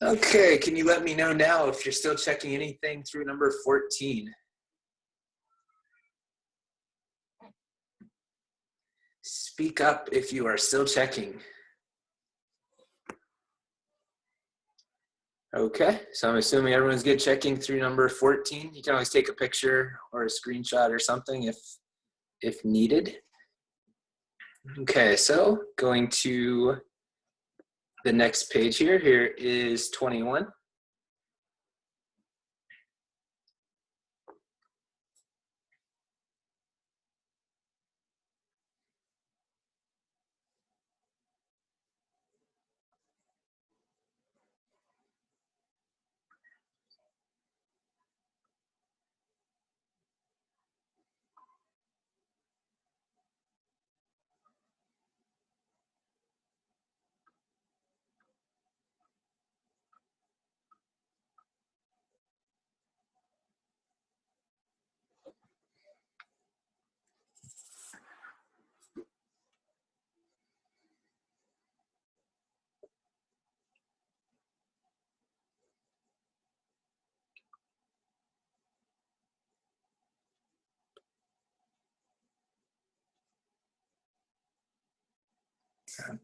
Okay, can you let me know now if you're still checking anything through number 14? Speak up if you are still checking. Okay, so I'm assuming everyone's good checking through number 14. You can always take a picture or a screenshot or something if needed. Okay, so going to the next page here. Here is 21.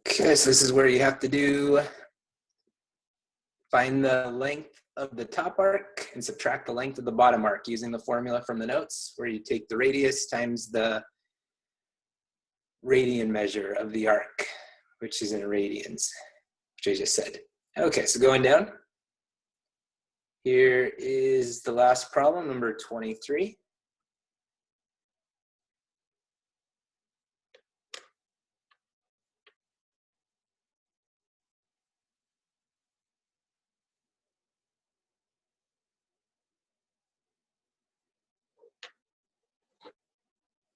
Okay, so this is where you have to find the length of the top arc and subtract the length of the bottom arc using the formula from the notes, where you take the radius times the radian measure of the arc, which is in radians, which I just said. Okay, so going down, here is the last problem, number 23.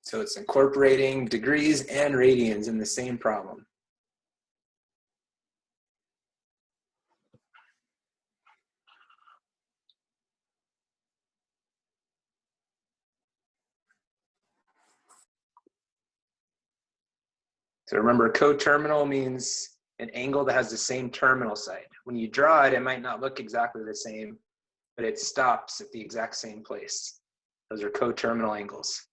So it's incorporating degrees and radians in the same problem. So remember, coterminal means an angle that has the same terminal side. When you draw it, it might not look exactly the same, but it stops at the exact same place. Those are coterminal angles.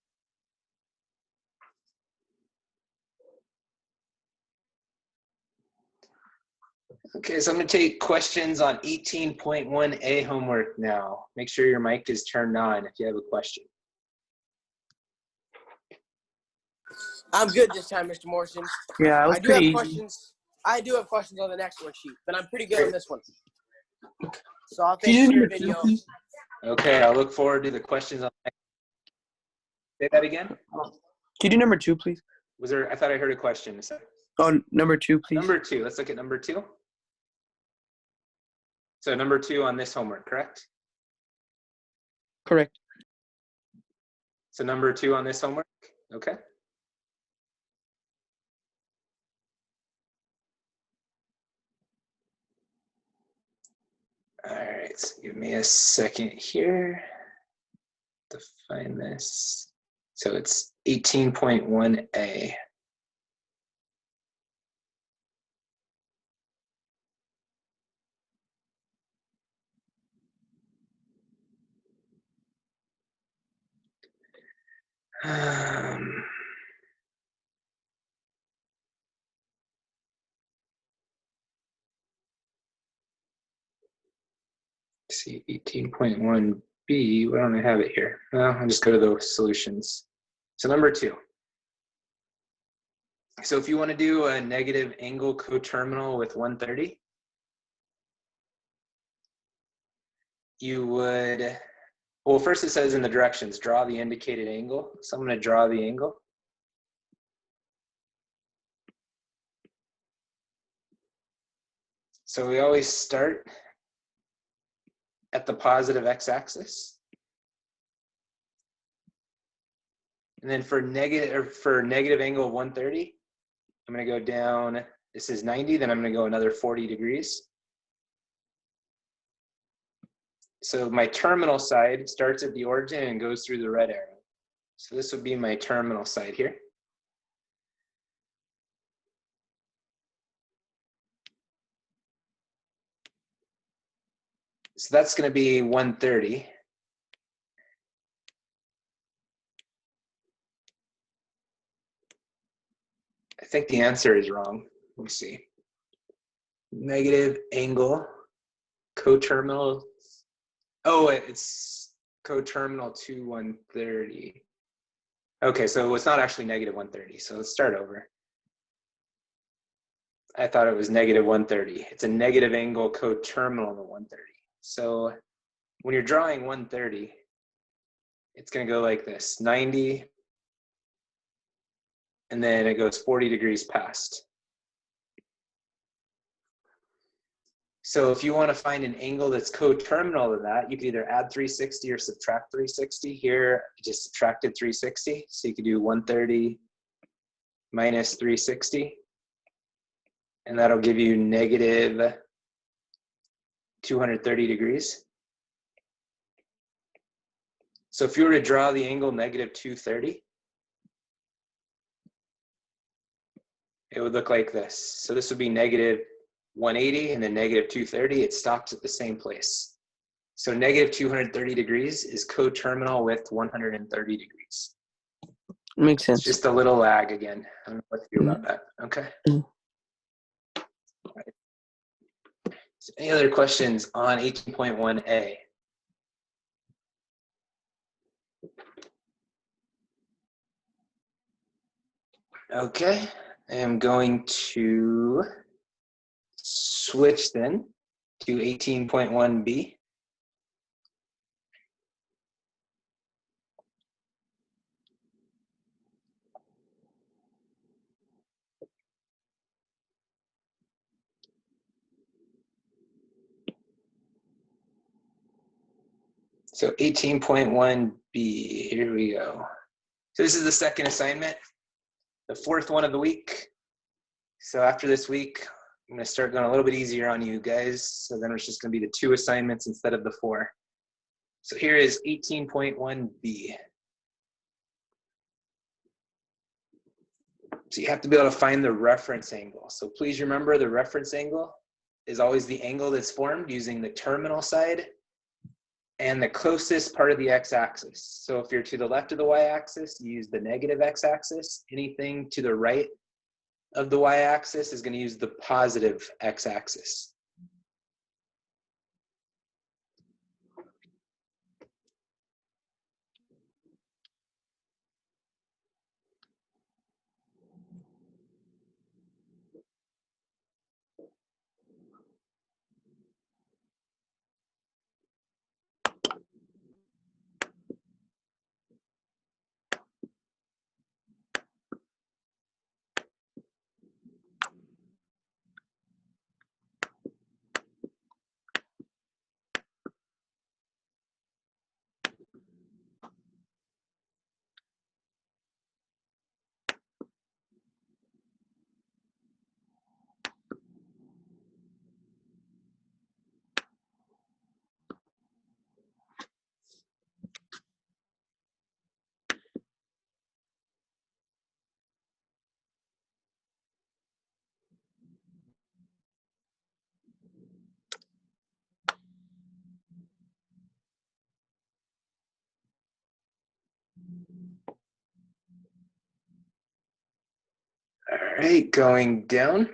Okay, so I'm going to take questions on 18.1a homework now. Make sure your mic is turned on if you have a question. I'm good this time, Mr. Morrison. Yeah, it was pretty easy. Questions. I do have questions on the next worksheet, but I'm pretty good on this one. So I'll thank you for your video. Okay, I'll look forward to the questions on the next. Say that again? Can you do number 2, please? Was there? I thought I heard a question. Oh, number 2, please. Number 2. Let's look at number 2. So number 2 on this homework, correct? Correct. So number 2 on this homework, okay. All right, so give me a second here to find this. So it's 18.1a. See, 18.1b, why don't I have it here? Well, I'll just go to the solutions. So number 2. So if you want to do a negative angle coterminal with 130, you would, well, first it says in the directions, draw the indicated angle. So I'm going to draw the angle. So we always start at the positive x-axis. And then for negative angle of 130, I'm going to go down, this is 90, then I'm going to go another 40 degrees. So my terminal side starts at the origin and goes through the red arrow. So this would be my terminal side here. So that's going to be 130. I think the answer is wrong. Let me see. Negative angle, coterminal. Oh, it's coterminal to 130. Okay, so it's not actually negative 130. So let's start over. I thought it was negative 130. It's a negative angle coterminal to 130. So when you're drawing 130, it's going to go like this, 90, and then it goes 40 degrees past. So if you want to find an angle that's coterminal to that, you could either add 360 or subtract 360. Here, I just subtracted 360. So you could do 130 minus 360. And that'll give you negative 230 degrees. So if you were to draw the angle negative 230, it would look like this. So this would be negative 180 and then negative 230. It stops at the same place. So negative 230 degrees is coterminal with 130 degrees. Makes sense. It's just a little lag again. I don't know what to do about that. Okay. All right. So any other questions on 18.1a? Okay, I am going to switch then to 18.1b. So 18.1b, here we go. So this is the second assignment, the fourth one of the week. So after this week, I'm going to start going a little bit easier on you guys. So then it's just going to be the 2 assignments instead of the 4. So here is 18.1b. So you have to be able to find the reference angle. So please remember the reference angle is always the angle that's formed using the terminal side and the closest part of the x-axis. So if you're to the left of the y-axis, you use the negative x-axis. Anything to the right of the y-axis is going to use the positive x-axis. All right, going down.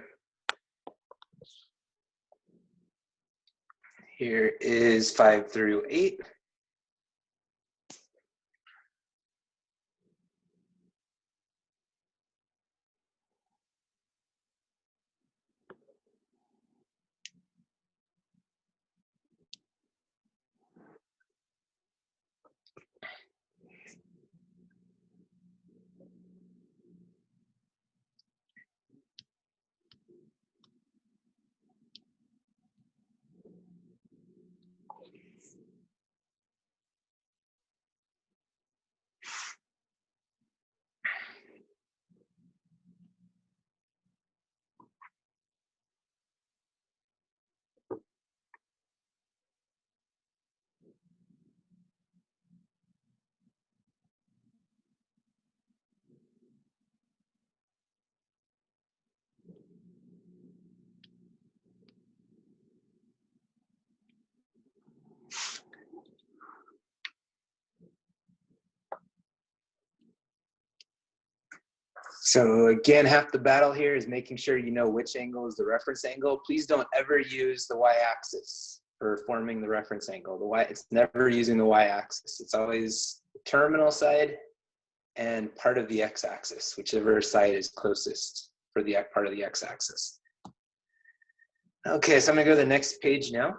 Here is 5 through 8. So again, half the battle here is making sure you know which angle is the reference angle. Please don't ever use the y-axis for forming the reference angle. It's never using the y-axis. It's always the terminal side and part of the x-axis, whichever side is closest for the part of the x-axis. Okay, so I'm gonna go to the next page now.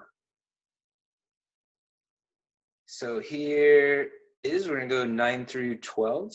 So here we're gonna go 9 through 12.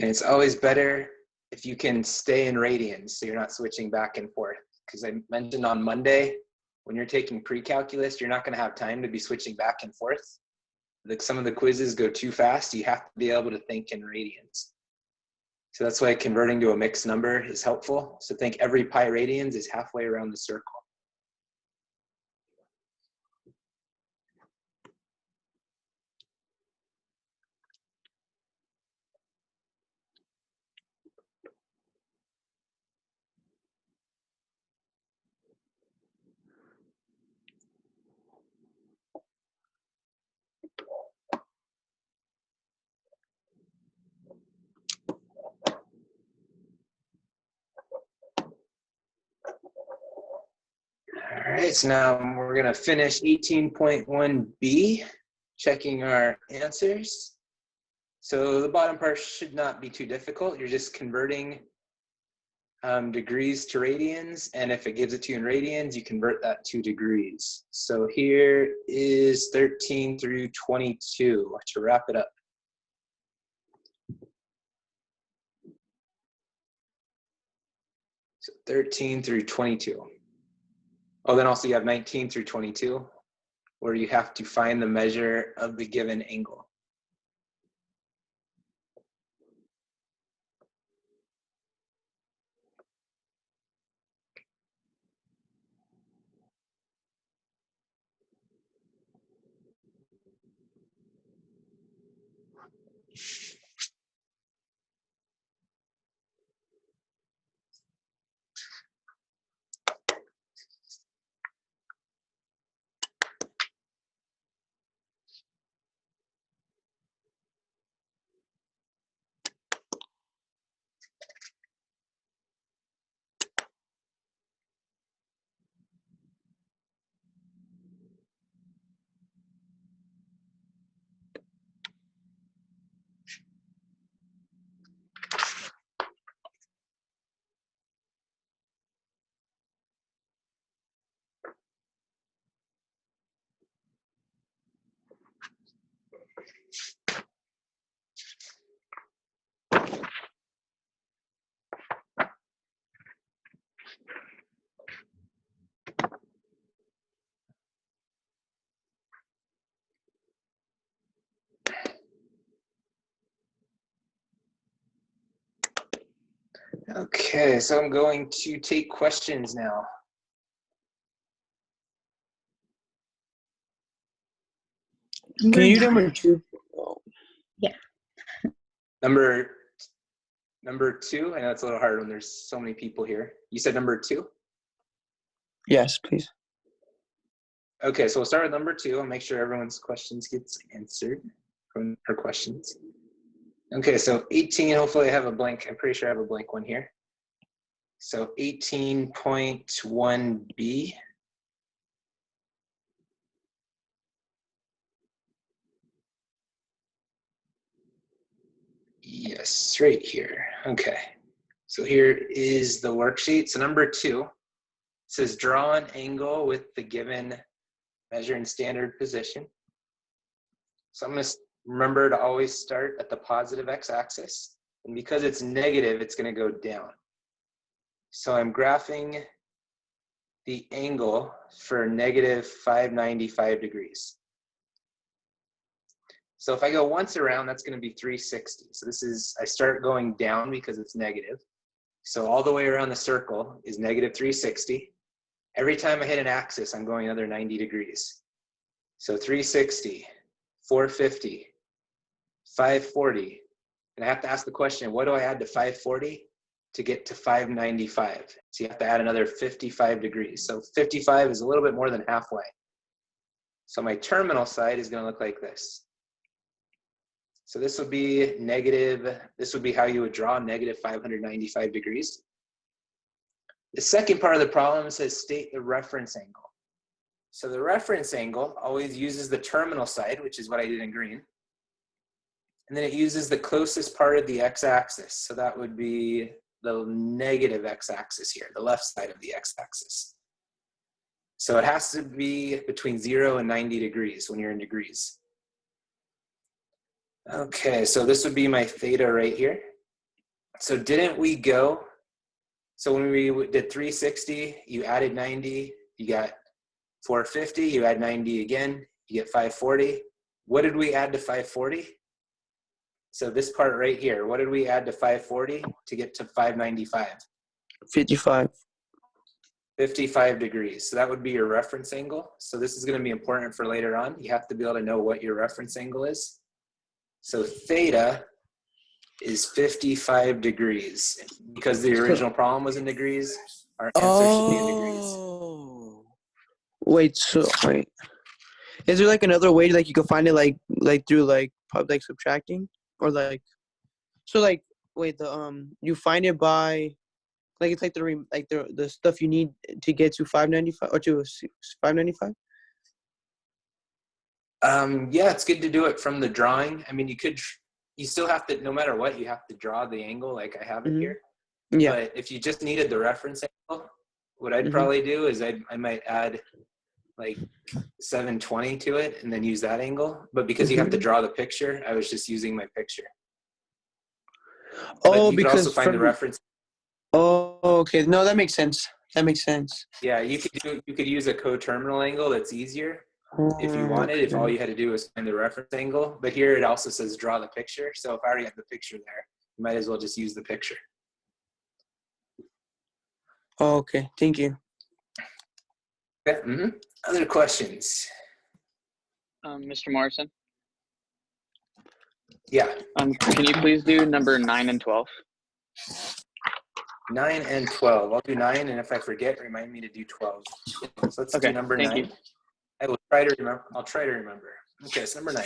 And it's always better if you can stay in radians so you're not switching back and forth. Because I mentioned on Monday, when you're taking pre-calculus, you're not going to have time to be switching back and forth. Like some of the quizzes go too fast. You have to be able to think in radians. So that's why converting to a mixed number is helpful. So think every pi radians is halfway around the circle. All right, so now we're going to finish 18.1b, checking our answers. So the bottom part should not be too difficult. You're just converting degrees to radians, and if it gives it to you in radians, you convert that to degrees. So here is 13 through 22 to wrap it up. So 13 through 22. Oh, then also you have 19 through 22, where you have to find the measure of the given angle. Okay, so I'm going to take questions now. Can you do number 2? Yeah. Number 2, I know it's a little hard when there's so many people here. You said number 2? Yes, please. Okay, so we'll start with number 2 and make sure everyone's questions gets answered from her questions. Okay, so 18, hopefully I have a blank. I'm pretty sure I have a blank one here. So 18.1b. Yes, right here. Okay, so here is the worksheet. So number 2 says draw an angle with the given measure in standard position. So I'm going to remember to always start at the positive x-axis. And because it's negative, it's going to go down. So I'm graphing the angle for negative 595 degrees. So if I go once around, that's going to be 360. So this is, I start going down because it's negative. So all the way around the circle is negative 360. Every time I hit an axis, I'm going another 90 degrees. So 360, 450, 540. And I have to ask the question, what do I add to 540 to get to 595? So you have to add another 55 degrees. So 55 is a little bit more than halfway. So my terminal side is going to look like this. So this would be negative, this would be how you would draw negative 595 degrees. The second part of the problem says state the reference angle. So the reference angle always uses the terminal side, which is what I did in green. And then it uses the closest part of the x-axis. So that would be the negative x-axis here, the left side of the x-axis. So it has to be between 0 and 90 degrees when you're in degrees. Okay, so this would be my theta right here. So didn't we go, so when we did 360, you added 90, you got 450, you add 90 again, you get 540. What did we add to 540? So this part right here, what did we add to 540 to get to 595? 55. 55 degrees. So that would be your reference angle. So this is going to be important for later on. You have to be able to know what your reference angle is. So theta is 55 degrees. Because the original problem was in degrees, our answer should be in degrees. Wait, so wait. Is there like another way like you can find it like through like subtracting or like so like wait the you find it by like it's like the stuff you need to get to 595 or to 595? Yeah, it's good to do it from the drawing. I mean, you still have to, no matter what, you have to draw the angle like I have it here. Yeah. But if you just needed the reference angle, what I'd probably do is I might add like 720 to it and then use that angle. But because you have to draw the picture, I was just using my picture. Oh, but you because could also find the reference. Oh, okay. No, that makes sense. That makes sense. Yeah, you could use a coterminal angle that's easier if you wanted, if all you had to do was find the reference angle. But here it also says draw the picture. So if I already have the picture there, you might as well just use the picture. Oh, okay. Thank you. Okay. Other questions? Mr. Morrison? Yeah. Can you please do number 9 and 12? 9 and 12. I'll do 9, and if I forget, remind me to do 12. So let's do number 9. You. I will try to remember. I'll try to remember. Okay, so number 9.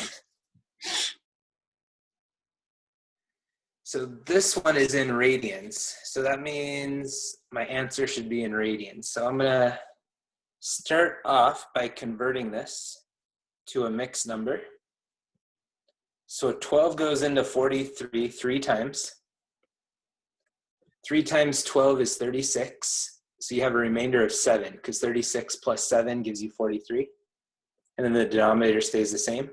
So this one is in radians. So that means my answer should be in radians. So I'm going to start off by converting this to a mixed number. So 12 goes into 43 3 times. 3 times 12 is 36. So you have a remainder of 7 because 36 plus 7 gives you 43. And then the denominator stays the same.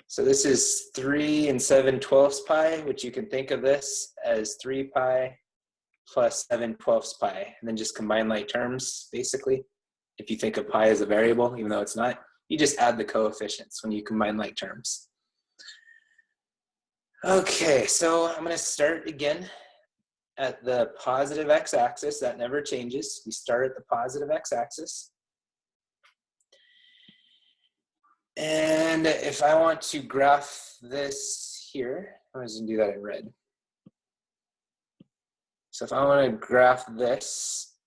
So this is 3 and 7/12 pi, which you can think of this as 3 pi plus 7/12 pi. And then just combine like terms, basically. If you think of pi as a variable, even though it's not, you just add the coefficients when you combine like terms. Okay, so I'm going to start again at the positive x-axis. That never changes. We start at the positive x-axis. And if I want to graph this here, I'm just going to do that in red. So if I want to graph this,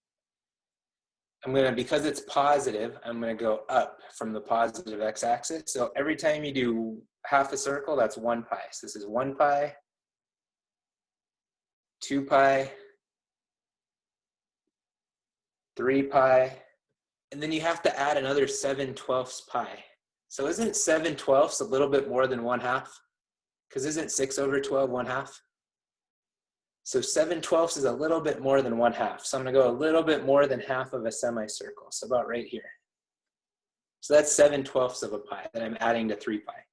I'm going to, because it's positive, I'm going to go up from the positive x-axis. So every time you do half a circle, that's 1 pi. So this is 1 pi, 2 pi, 3 pi, and then you have to add another 7/12 pi. So isn't 7/12 a little bit more than 1/2? Because isn't 6/12 1/2? So 7/12 is a little bit more than 1/2. So I'm going to go a little bit more than half of a semicircle. So about right here. So that's 7/12 of a pi that I'm adding to 3 pi.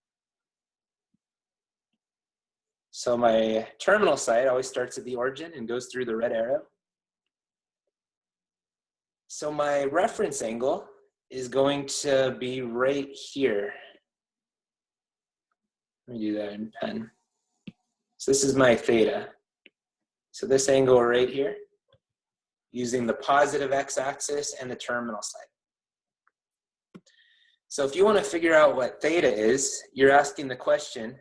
So my terminal side always starts at the origin and goes through the red arrow. So my reference angle is going to be right here. Let me do that in pen. So this is my theta. So this angle right here, using the positive x-axis and the terminal side. So if you want to figure out what theta is, you're asking the question,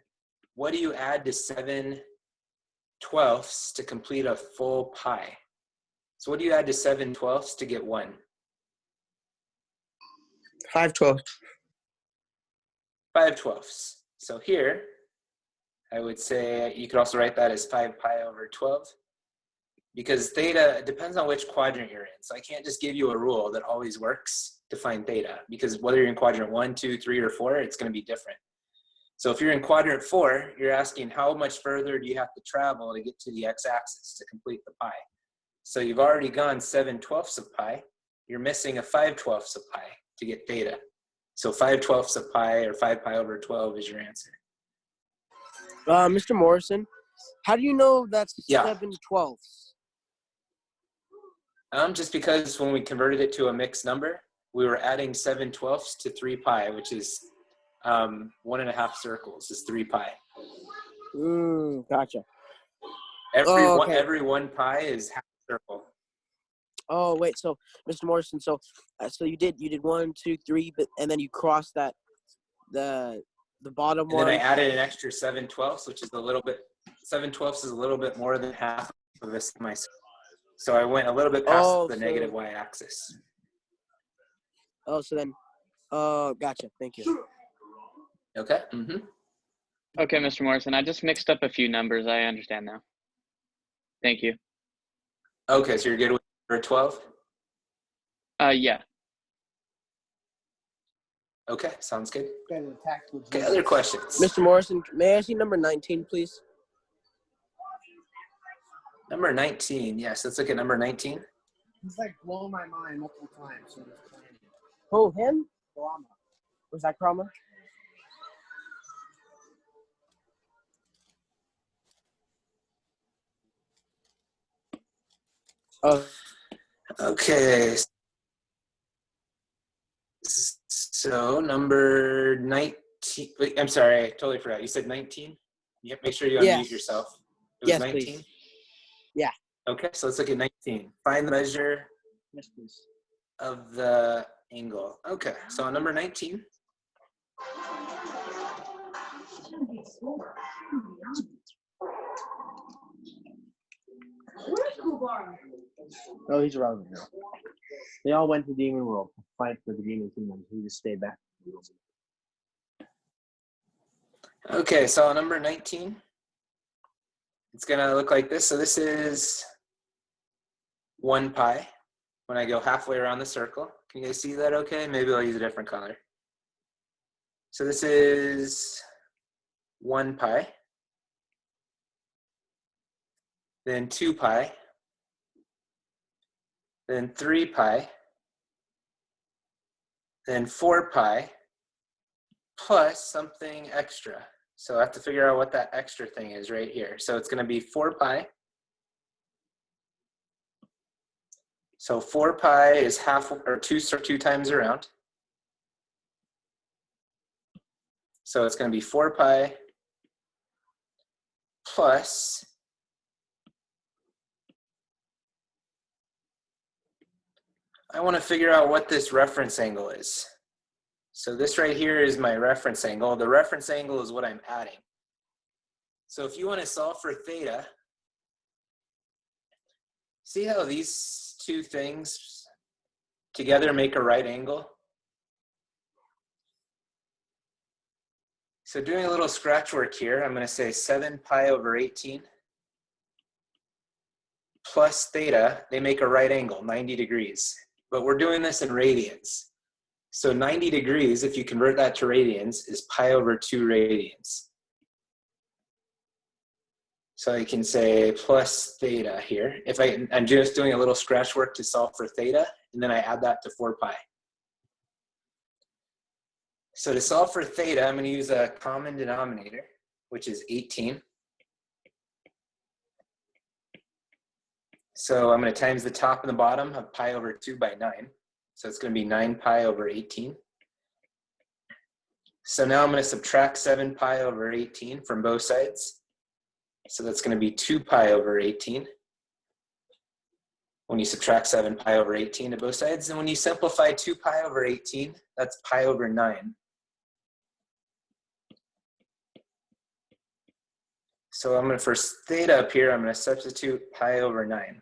what do you add to 7/12 to complete a full pi? So what do you add to 7/12 to get 1? 5/12. 5/12. So here, I would say you could also write that as 5 pi over 12, because theta depends on which quadrant you're in. So I can't just give you a rule that always works to find theta, because whether you're in quadrant 1, 2, 3, or 4, it's going to be different. So if you're in quadrant 4, you're asking how much further do you have to travel to get to the x-axis to complete the pi. So you've already gone 7/12 of pi. You're missing a 5/12 of pi to get theta. So 5/12 of pi, or 5 pi over 12, is your answer. Mr. Morrison, how do you know that's Yeah. 7/12? Just because when we converted it to a mixed number, we were adding 7/12 to 3 pi, which is 1.5 circles is 3 pi. Gotcha. Every 1 pi is half a circle. Oh, wait. So, Mr. Morrison, so you did 1, 2, 3, and then you crossed that the bottom And one. then I added an extra 7/12, which is a little bit. 7/12 is a little bit more than half of this circle. So I went a little bit past the negative y-axis. Oh, so then, gotcha. Thank you. Okay. Mm-hmm. Okay, Mr. Morrison, I just mixed up a few numbers. I understand now. Thank you. Okay, so you're good with number 12? Yeah. Okay, sounds good. Okay, other questions? Mr. Morrison, may I see number 19, please? Number 19, yes, let's look at number 19. He's like blowing my mind multiple times. Oh, him? Was that Krama? Oh, Okay. So number 19, wait, I'm sorry, I totally forgot. You said 19? Yep, make sure you unmute Yes. yourself. It was Yes, 19? please. Yeah. Okay, so let's look at 19. Find the measure yes, please. of the angle. Okay, so on number 19, Oh, he's relevant now. They all went to Demon World to fight for the Demon Kingdom. He just stayed back. okay, so on number 19, it's gonna look like this. So this is 1 pi when I go halfway around the circle. Can you guys see that okay? Maybe I'll use a different color. So this is 1 pi, then 2 pi, then 3 pi, then 4 pi, plus something extra. So I have to figure out what that extra thing is right here. So it's going to be 4 pi. So 4 pi is half, or two times around. So it's going to be 4 pi plus I want to figure out what this reference angle is. So this right here is my reference angle. The reference angle is what I'm adding. So if you want to solve for theta, see how these two things together make a right angle? So doing a little scratch work here, I'm going to say 7 pi over 18 plus theta, they make a right angle, 90 degrees. But we're doing this in radians. So 90 degrees, if you convert that to radians, is pi over 2 radians. So I can say plus theta here. If I'm just doing a little scratch work to solve for theta, and then I add that to 4 pi. So to solve for theta, I'm going to use a common denominator, which is 18. So I'm going to times the top and the bottom of pi over 2 by 9. So it's going to be 9 pi over 18. So now I'm going to subtract 7 pi over 18 from both sides. So that's going to be 2 pi over 18. when you subtract 7 pi over 18 to both sides. And when you simplify 2 pi over 18, that's pi over 9. So I'm going to, for theta up here, I'm going to substitute pi over 9.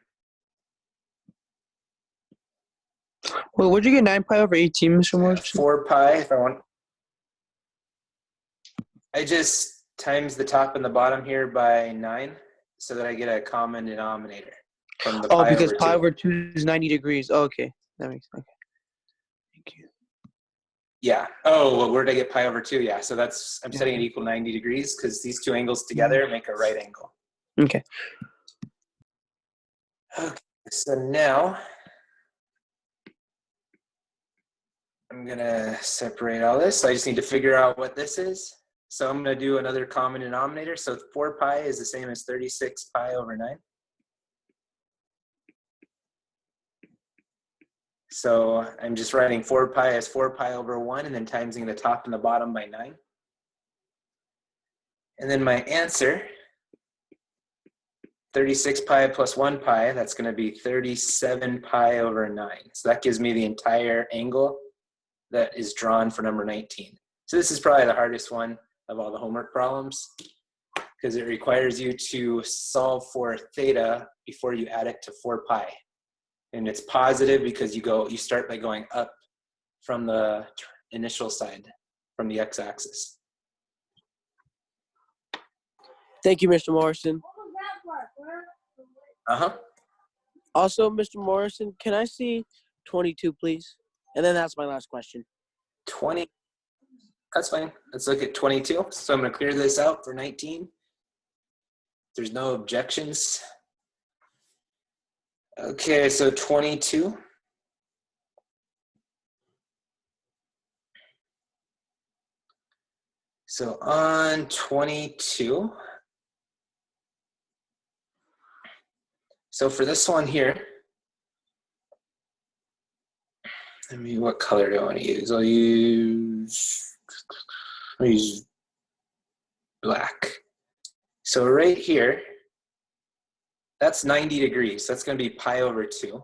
Well, what'd you get 9 pi over 18, Mr. Morrison? 4 pi if I want. I just times the top and the bottom here by 9 so that I get a common denominator from the Oh, pi because over pi 2. over 2 is 90 degrees. Oh, okay. That makes sense. Okay. Thank you. Yeah. Oh, well, where did I get pi over 2? Yeah. So that's, I'm Yeah. setting it equal 90 degrees because these two angles together make a right angle. Okay. Okay. So now I'm going to separate all this. So I just need to figure out what this is. So I'm going to do another common denominator. So 4 pi is the same as 36 pi over 9. So I'm just writing 4 pi as 4 pi over 1 and then timesing the top and the bottom by 9. And then my answer, 36 pi plus 1 pi, that's going to be 37 pi over 9. So that gives me the entire angle that is drawn for number 19. So this is probably the hardest one of all the homework problems because it requires you to solve for theta before you add it to 4 pi. And it's positive because you start by going up from the initial side, from the x-axis. Thank you, Mr. Morrison. Uh-huh. Also, Mr. Morrison, can I see 22, please? And then that's my last question. 20. That's fine. Let's look at 22. So I'm going to clear this out for 19. There's no objections. Okay, so 22. So on 22, so for this one here, what color do I want to use? I'll use black. So right here, that's 90 degrees. That's going to be pi over 2.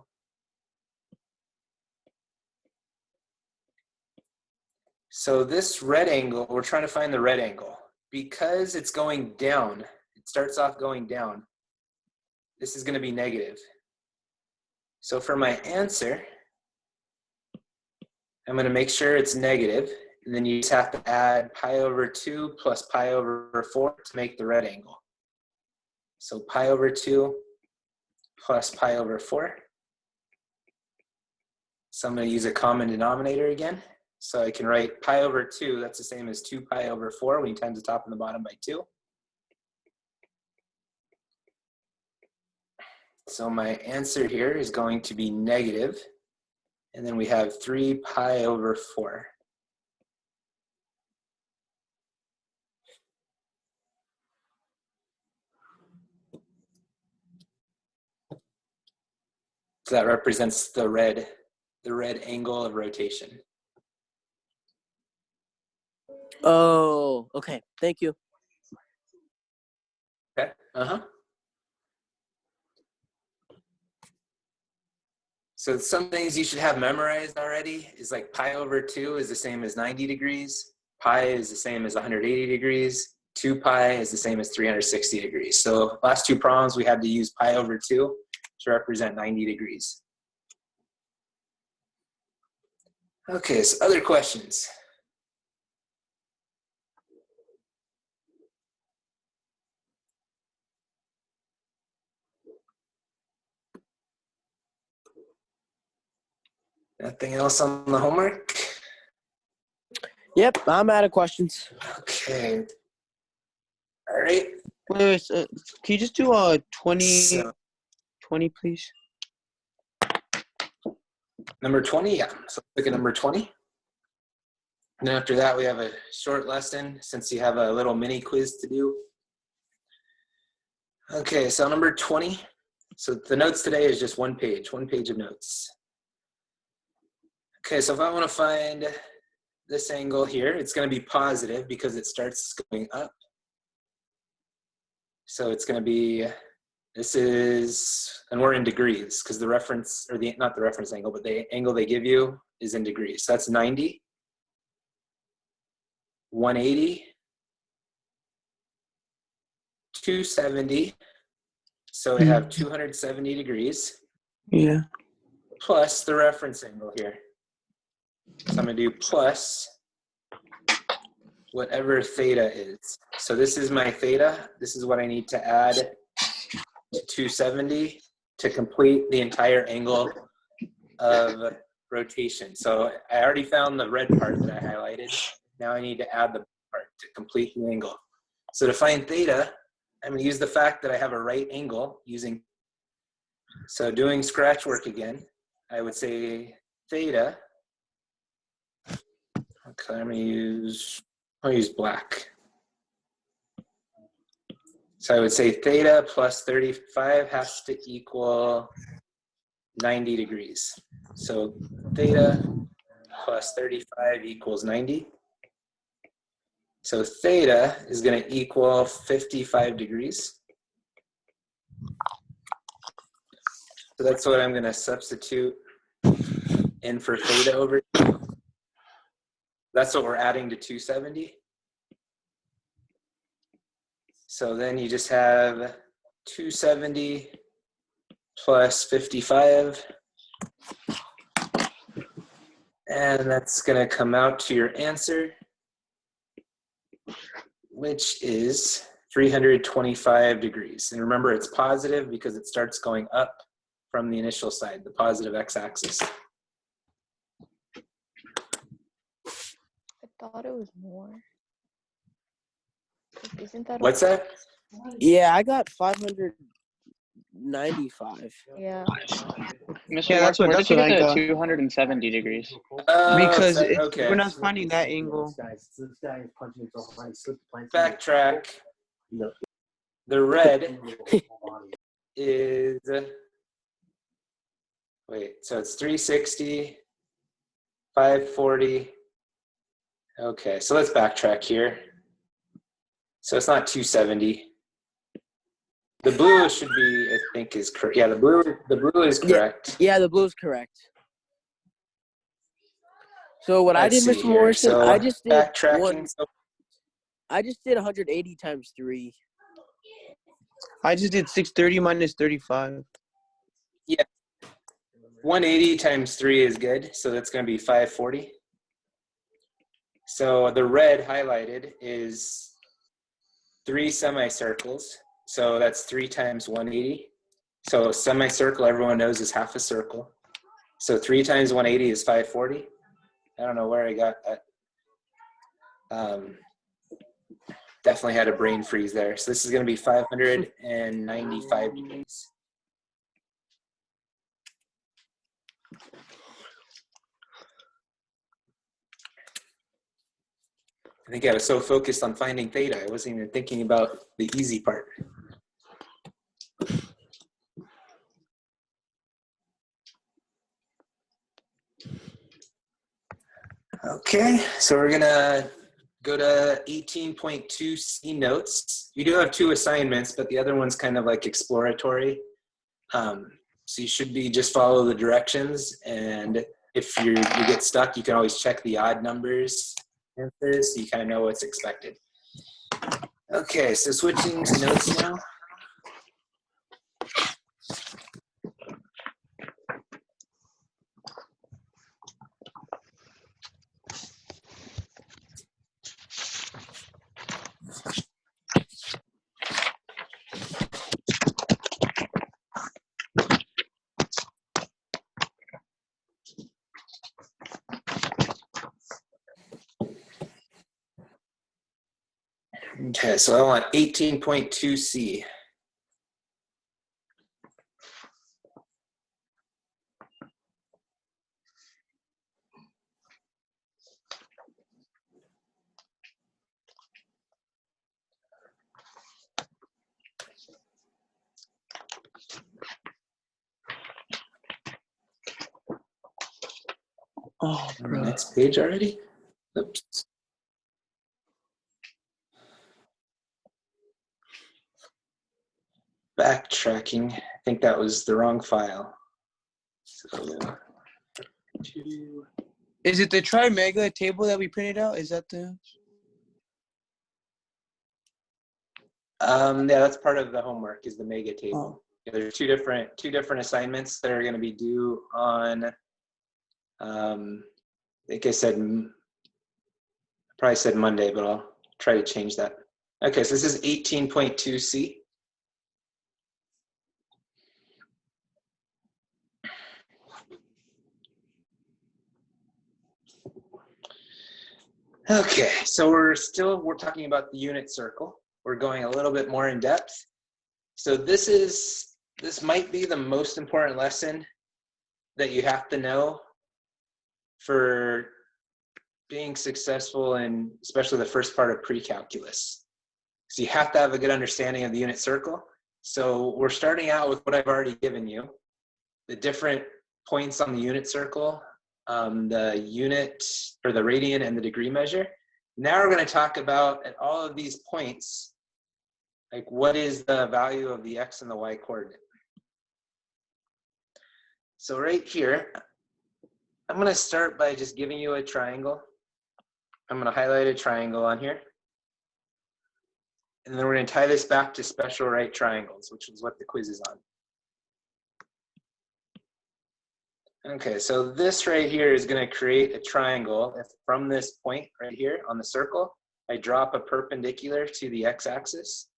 So this red angle, we're trying to find the red angle. Because it's going down, it starts off going down, this is going to be negative. So for my answer, I'm going to make sure it's negative, and then you just have to add pi over 2 plus pi over 4 to make the red angle. So pi over 2 plus pi over 4. So I'm going to use a common denominator again. So I can write pi over 2, that's the same as 2 pi over 4 when you times the top and the bottom by 2. So my answer here is going to be negative. And then we have 3 pi over 4. So that represents the red angle of rotation. Oh, okay. Thank you. Okay. Uh-huh. So some things you should have memorized already is like pi over 2 is the same as 90 degrees. Pi is the same as 180 degrees. 2 pi is the same as 360 degrees. So last two problems we had to use pi over 2 to represent 90 degrees. Okay, so other questions? Nothing else on the homework? Yep, I'm out of questions. Okay. All right. Wait, can you just do 20, So 20, please? number 20, yeah. So look at number 20. And then after that, we have a short lesson since you have a little mini quiz to do. Okay, so number 20. So the notes today is just one page of notes. Okay, so if I want to find this angle here, it's going to be positive because it starts going up. So it's going to be This is, and we're in degrees because the reference, or the, not the reference angle, but the angle they give you is in degrees. So that's 90, 180, 270. So we have 270 degrees Yeah. plus the reference angle here. So I'm gonna do plus whatever theta is. So this is my theta. This is what I need to add to 270 to complete the entire angle of rotation. So I already found the red part that I highlighted. Now I need to add the part to complete the angle. So to find theta, I'm going to use the fact that I have a right angle using, so doing scratch work again, I would say theta. Okay, I'm going to I'll use black. So I would say theta plus 35 has to equal 90 degrees. So theta plus 35 equals 90. So theta is going to equal 55 degrees. So that's what I'm going to substitute in for theta over. That's what we're adding to 270. So then you just have 270 plus 55. And that's going to come out to your answer, which is 325 degrees. And remember, it's positive because it starts going up from the initial side, the positive x-axis. I thought it was more. Isn't that What's that? Yeah, I got 595. Yeah. Mr. Yeah, that's Morrison, where what did you I get the got. 270 degrees? Because so- it's, okay. we're not finding that angle. This guy is punching so hard, he slipped the plank. Backtrack. No. The red is, wait, so it's 360, 540. Okay, so let's backtrack here. So it's not 270. The blue should be, I think, is correct. Yeah, the blue is correct. Yeah, the blue's correct. So what I Let's did, see Mr. here. Morrison, So I just did backtracking. So I just did 180 times 3. I just did 630 minus 35. 180 times 3 is good. So that's going to be 540. So the red highlighted is 3 semicircles. So that's 3 times 180. So semicircle, everyone knows, is half a circle. So 3 times 180 is 540. I don't know where I got that. Definitely had a brain freeze there. So this is going to be 595 degrees. I think I was so focused on finding theta, I wasn't even thinking about the easy part. Okay, so we're gonna go to 18.2 C notes. You do have 2 assignments, but the other one's kind of like exploratory. So you should be just follow the directions, and if you get stuck, you can always check the odd numbers answers so you kind of know what's expected. Okay, so switching to notes now. Okay, so I want 18.2 C. Oh, On the bro. next page already? Oops. backtracking. I think that was the wrong file. So, Is it the Trimega table that we printed out? Is that the? yeah, that's part of the homework is the mega table. Oh. There's two different assignments that are going to be due on. I think I probably said Monday, but I'll try to change that. Okay, so this is 18.2C. Okay, so we're talking about the unit circle. We're going a little bit more in depth. So this might be the most important lesson that you have to know for being successful in especially the first part of pre-calculus. So you have to have a good understanding of the unit circle. So we're starting out with what I've already given you, the different points on the unit circle, the unit or the radian and the degree measure. Now we're going to talk about at all of these points, like what is the value of the x and the y coordinate. So right here, I'm going to start by just giving you a triangle. I'm going to highlight a triangle on here. And then we're going to tie this back to special right triangles, which is what the quiz is on. Okay, so this right here is going to create a triangle. If from this point right here on the circle, I drop a perpendicular to the x-axis.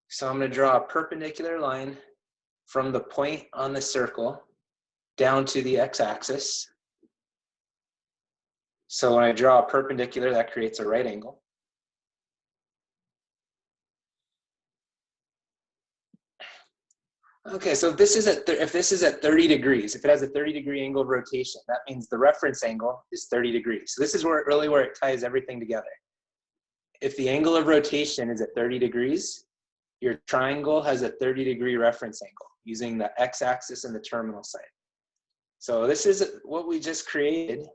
So I'm going to draw a perpendicular line from the point on the circle down to the x-axis. So when I draw a perpendicular, that creates a right angle. Okay, so if this is at 30 degrees, if it has a 30-degree angle of rotation, that means the reference angle is 30 degrees. So this is where it ties everything together. If the angle of rotation is at 30 degrees, your triangle has a 30-degree reference angle using the x-axis and the terminal side. So this is what we just created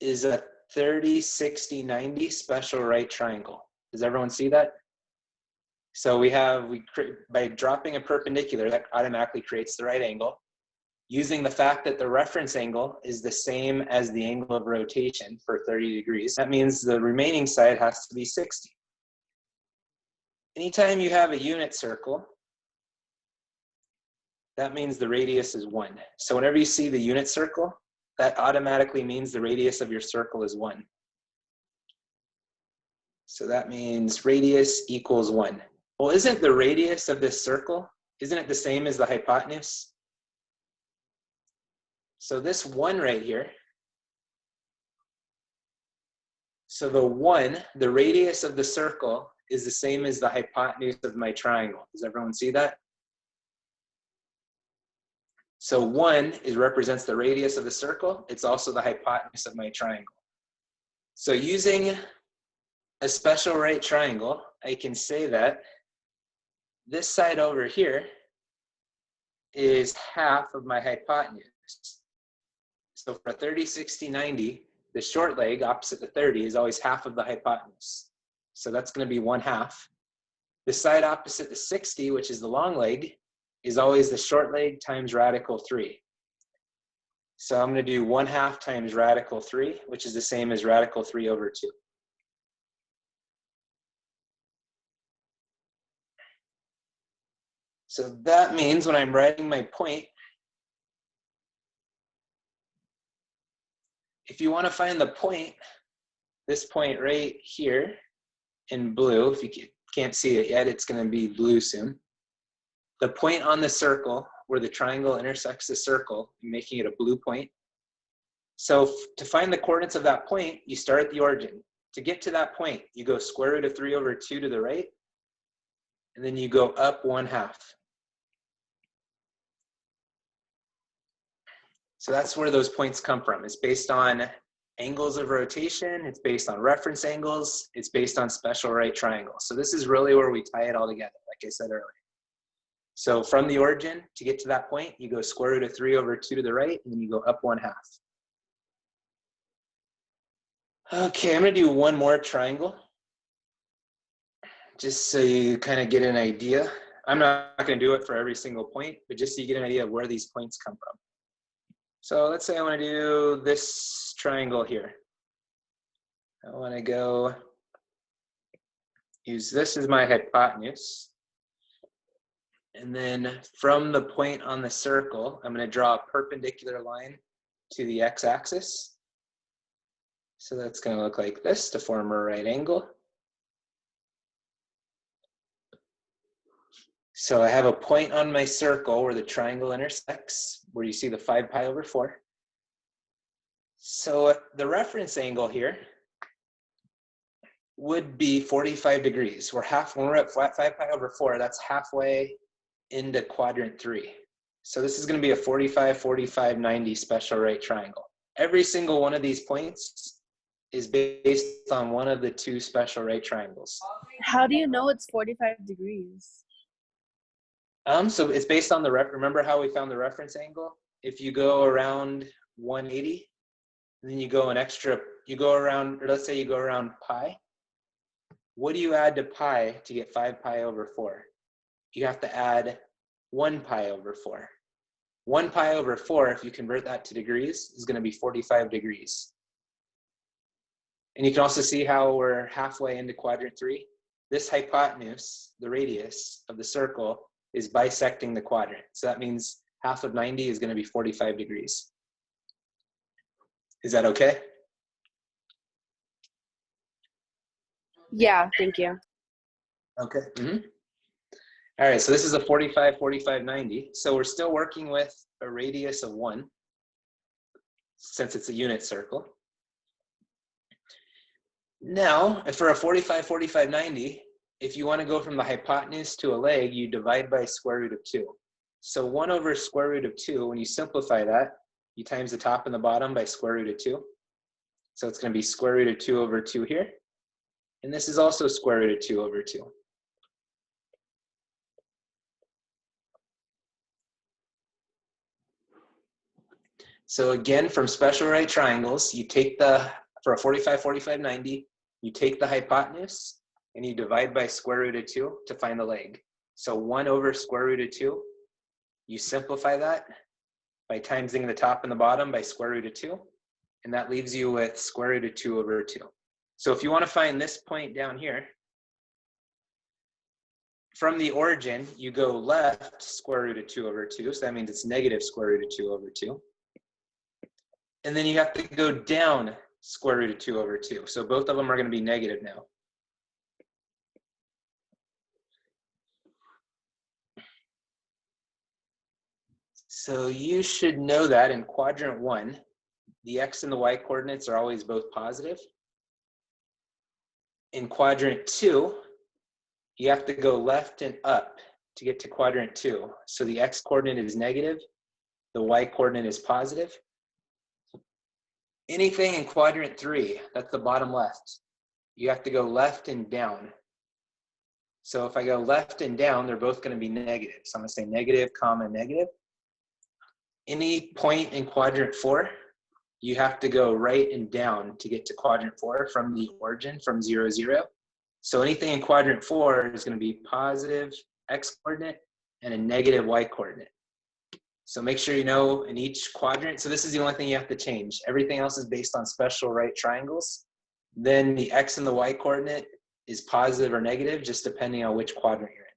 is a 30, 60, 90 special right triangle. Does everyone see that? So by dropping a perpendicular, that automatically creates the right angle. Using the fact that the reference angle is the same as the angle of rotation for 30 degrees, that means the remaining side has to be 60. Anytime you have a unit circle, that means the radius is 1. So whenever you see the unit circle, that automatically means the radius of your circle is 1. So that means radius equals 1. Well, isn't the radius of this circle, isn't it the same as the hypotenuse? So this 1 right here, so the 1, the radius of the circle is the same as the hypotenuse of my triangle. Does everyone see that? So 1 represents the radius of the circle. It's also the hypotenuse of my triangle. So using a special right triangle, I can say that this side over here is half of my hypotenuse. So for 30, 60, 90, the short leg opposite the 30 is always half of the hypotenuse. So that's going to be 1/2. The side opposite the 60, which is the long leg, is always the short leg times radical 3. So I'm going to do 1/2 times radical 3, which is the same as radical 3 over 2. So that means when I'm writing my point, if you want to find the point, this point right here in blue, if you can't see it yet, it's going to be blue soon. The point on the circle where the triangle intersects the circle, making it a blue point. So to find the coordinates of that point, you start at the origin. To get to that point, you go square root of 3 over 2 to the right, and then you go up 1/2. So that's where those points come from. It's based on angles of rotation, it's based on reference angles, it's based on special right triangles. So this is really where we tie it all together, like I said earlier. So from the origin, to get to that point, you go square root of 3 over 2 to the right, and then you go up 1/2. Okay, I'm going to do one more triangle. just so you kind of get an idea. I'm not going to do it for every single point, but just so you get an idea of where these points come from. So let's say I want to do this triangle here. I want to go use this as my hypotenuse. And then from the point on the circle, I'm going to draw a perpendicular line to the x-axis. So that's going to look like this to form a right angle. So I have a point on my circle where the triangle intersects, where you see the 5 pi over 4. So the reference angle here would be 45 degrees. When we're at 5 pi over 4, that's halfway into quadrant 3. So this is going to be a 45, 45, 90 special right triangle. Every single one of these points is based on one of the 2 special right triangles. How do you know it's 45 degrees? So it's based on remember how we found the reference angle? If you go around 180, then you go around, or let's say you go around pi. What do you add to pi to get 5 pi over 4? You have to add 1 pi over 4. 1 pi over 4, if you convert that to degrees, is going to be 45 degrees. And you can also see how we're halfway into quadrant 3. This hypotenuse, the radius of the circle, is bisecting the quadrant. So that means half of 90 is going to be 45 degrees. Is that okay? Yeah, thank you. Okay. All right, so this is a 45, 45, 90. So we're still working with a radius of 1, since it's a unit circle. Now, for a 45, 45, 90, if you want to go from the hypotenuse to a leg, you divide by square root of 2. So 1 over square root of 2, when you simplify that, you times the top and the bottom by square root of 2. So it's going to be square root of 2 over 2 here. And this is also square root of 2 over 2. So again, from special right triangles, you take for a 45, 45, 90, you take the hypotenuse and you divide by square root of 2 to find the leg. So 1 over square root of 2, you simplify that by timesing the top and the bottom by square root of 2, and that leaves you with square root of 2 over 2. So if you want to find this point down here, from the origin, you go left square root of 2 over 2, so that means it's negative square root of 2 over 2. And then you have to go down square root of 2 over 2. So both of them are going to be negative now. So you should know that in quadrant 1, the x and the y coordinates are always both positive. In quadrant 2, you have to go left and up to get to quadrant 2. So the x coordinate is negative, the y coordinate is positive. Anything in quadrant 3, that's the bottom left, you have to go left and down. So if I go left and down, they're both going to be negative. So I'm going to say negative, comma, negative. Any point in quadrant 4, you have to go right and down to get to quadrant 4 from the origin, from 0, 0. So anything in quadrant 4 is going to be positive x coordinate and a negative y coordinate. So make sure you know in each quadrant. So this is the only thing you have to change. Everything else is based on special right triangles. Then the x and the y coordinate is positive or negative, just depending on which quadrant you're in.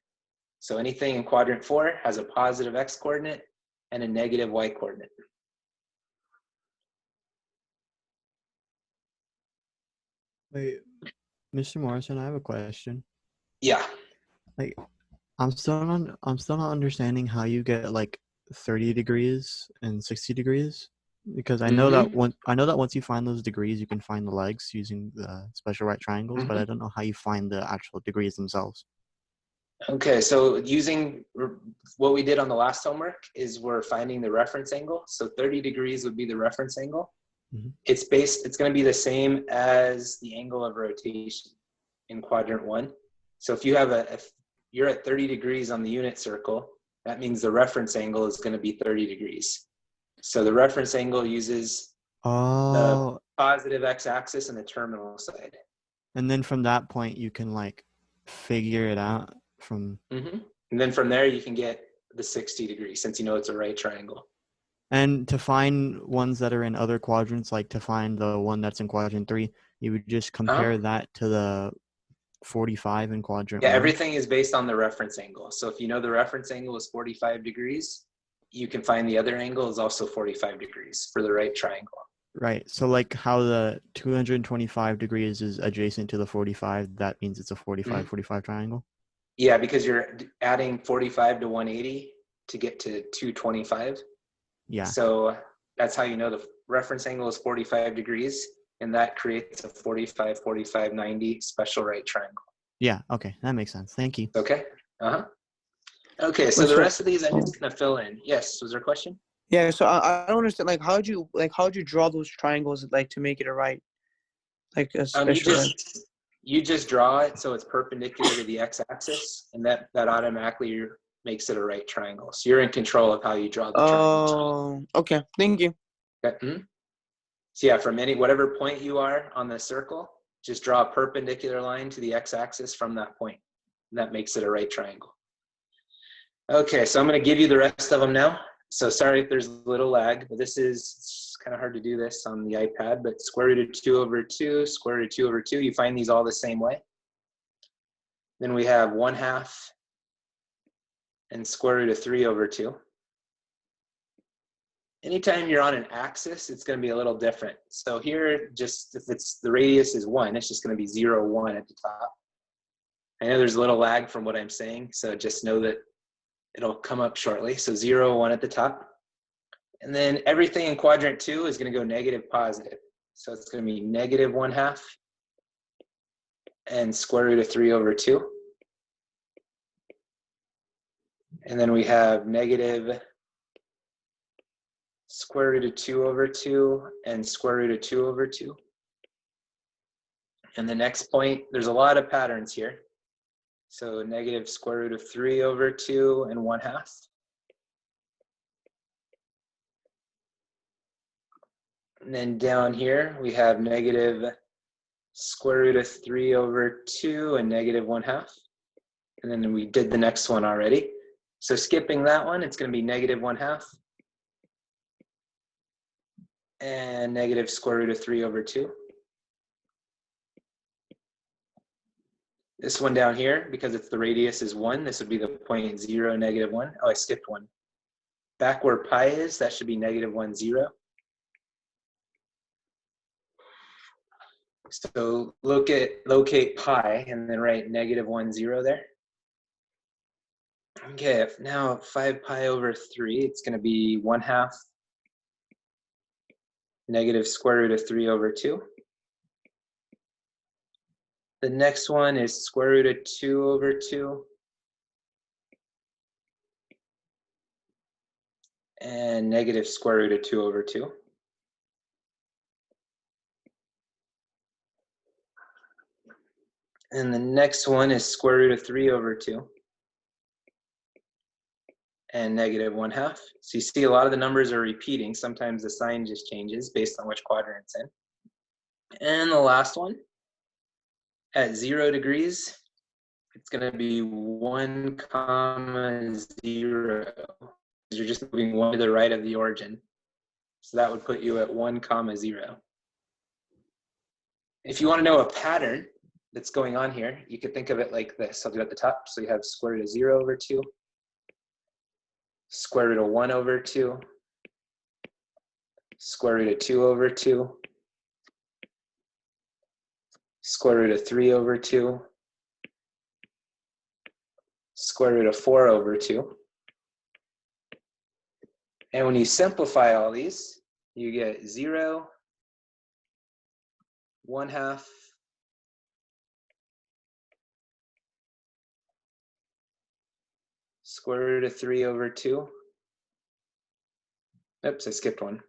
So anything in quadrant 4 has a positive x coordinate and a negative y coordinate. Wait, Mr. Morrison, I have a question. Yeah. Like, I'm still not understanding how you get like 30 degrees and 60 degrees, because I know that once you find those degrees, you can find the legs using the special right triangles, but I don't know how you find the actual degrees themselves. Okay, so using what we did on the last homework is we're finding the reference angle. So 30 degrees would be the reference angle. It's going to be the same as the angle of rotation in quadrant 1. So if you have if you're at 30 degrees on the unit circle, that means the reference angle is going to be 30 degrees. So the reference angle uses the positive x-axis and the terminal side. And then from that point, you can like figure it out from. And then from there, you can get the 60 degrees since you know it's a right triangle. And to find ones that are in other quadrants, like to find the one that's in quadrant 3, you would just compare that to the 45 in quadrant Yeah, 1. everything is based on the reference angle. So if you know the reference angle is 45 degrees, you can find the other angle is also 45 degrees for the right triangle. Right. So like how the 225 degrees is adjacent to the 45, that means it's a 45 triangle. Yeah, because you're adding 45 to 180 to get to 225. Yeah. So that's how you know the reference angle is 45 degrees, and that creates a 45, 45, 90 special right triangle. Yeah. Okay. That makes sense. Thank you. Okay. Okay, so the rest of these I'm just gonna fill in. Yes, was there a question? Yeah, so I don't understand. Like, how'd you draw those triangles like to make it a right, like a special right? You just draw it so it's perpendicular to the x-axis, and that automatically makes it a right triangle. So you're in control of how you draw the triangle. Oh, okay. Thank you. Okay. So yeah, from whatever point you are on the circle, just draw a perpendicular line to the x-axis from that point, and that makes it a right triangle. Okay, so I'm going to give you the rest of them now. So sorry if there's a little lag, but it's kind of hard to do this on the iPad, but square root of 2 over 2, square root of 2 over 2, you find these all the same way. Then we have 1/2 and square root of 3 over 2. Anytime you're on an axis, it's going to be a little different. So here, just if the radius is 1, it's just going to be 0, 1 at the top. I know there's a little lag from what I'm saying, so just know that it'll come up shortly. So 0, 1 at the top. And then everything in quadrant 2 is going to go negative, positive. So it's going to be negative 1/2 and square root of 3 over 2. And then we have negative square root of 2 over 2 and square root of 2 over 2. And the next point, there's a lot of patterns here. So negative square root of 3 over 2 and 1/2. And then down here, we have negative square root of 3 over 2 and negative 1/2. And then we did the next one already. So skipping that one, it's going to be negative 1/2 and negative square root of 3 over 2. This one down here, because the radius is 1, this would be the point 0, negative 1. Oh, I skipped one. Back where pi is, that should be negative 1, 0. So locate pi and then write negative 1, 0 there. Okay, now 5 pi over 3, it's going to be 1/2 negative square root of 3 over 2. The next one is square root of 2 over 2. And negative square root of 2 over 2. And the next one is square root of 3 over 2. And negative 1/2. So you see a lot of the numbers are repeating. Sometimes the sign just changes based on which quadrant it's in. And the last one, at 0 degrees, it's going to be 1, 0. You're just moving 1 to the right of the origin. So that would put you at 1, 0. If you want to know a pattern that's going on here, you could think of it like this. I'll do it at the top. So you have square root of 0 over 2, square root of 1 over 2, square root of 2 over 2, square root of 3 over 2, square root of 4 over 2. And when you simplify all these, you get 0, 1/2, square root of 3 over 2. Oops, I skipped one.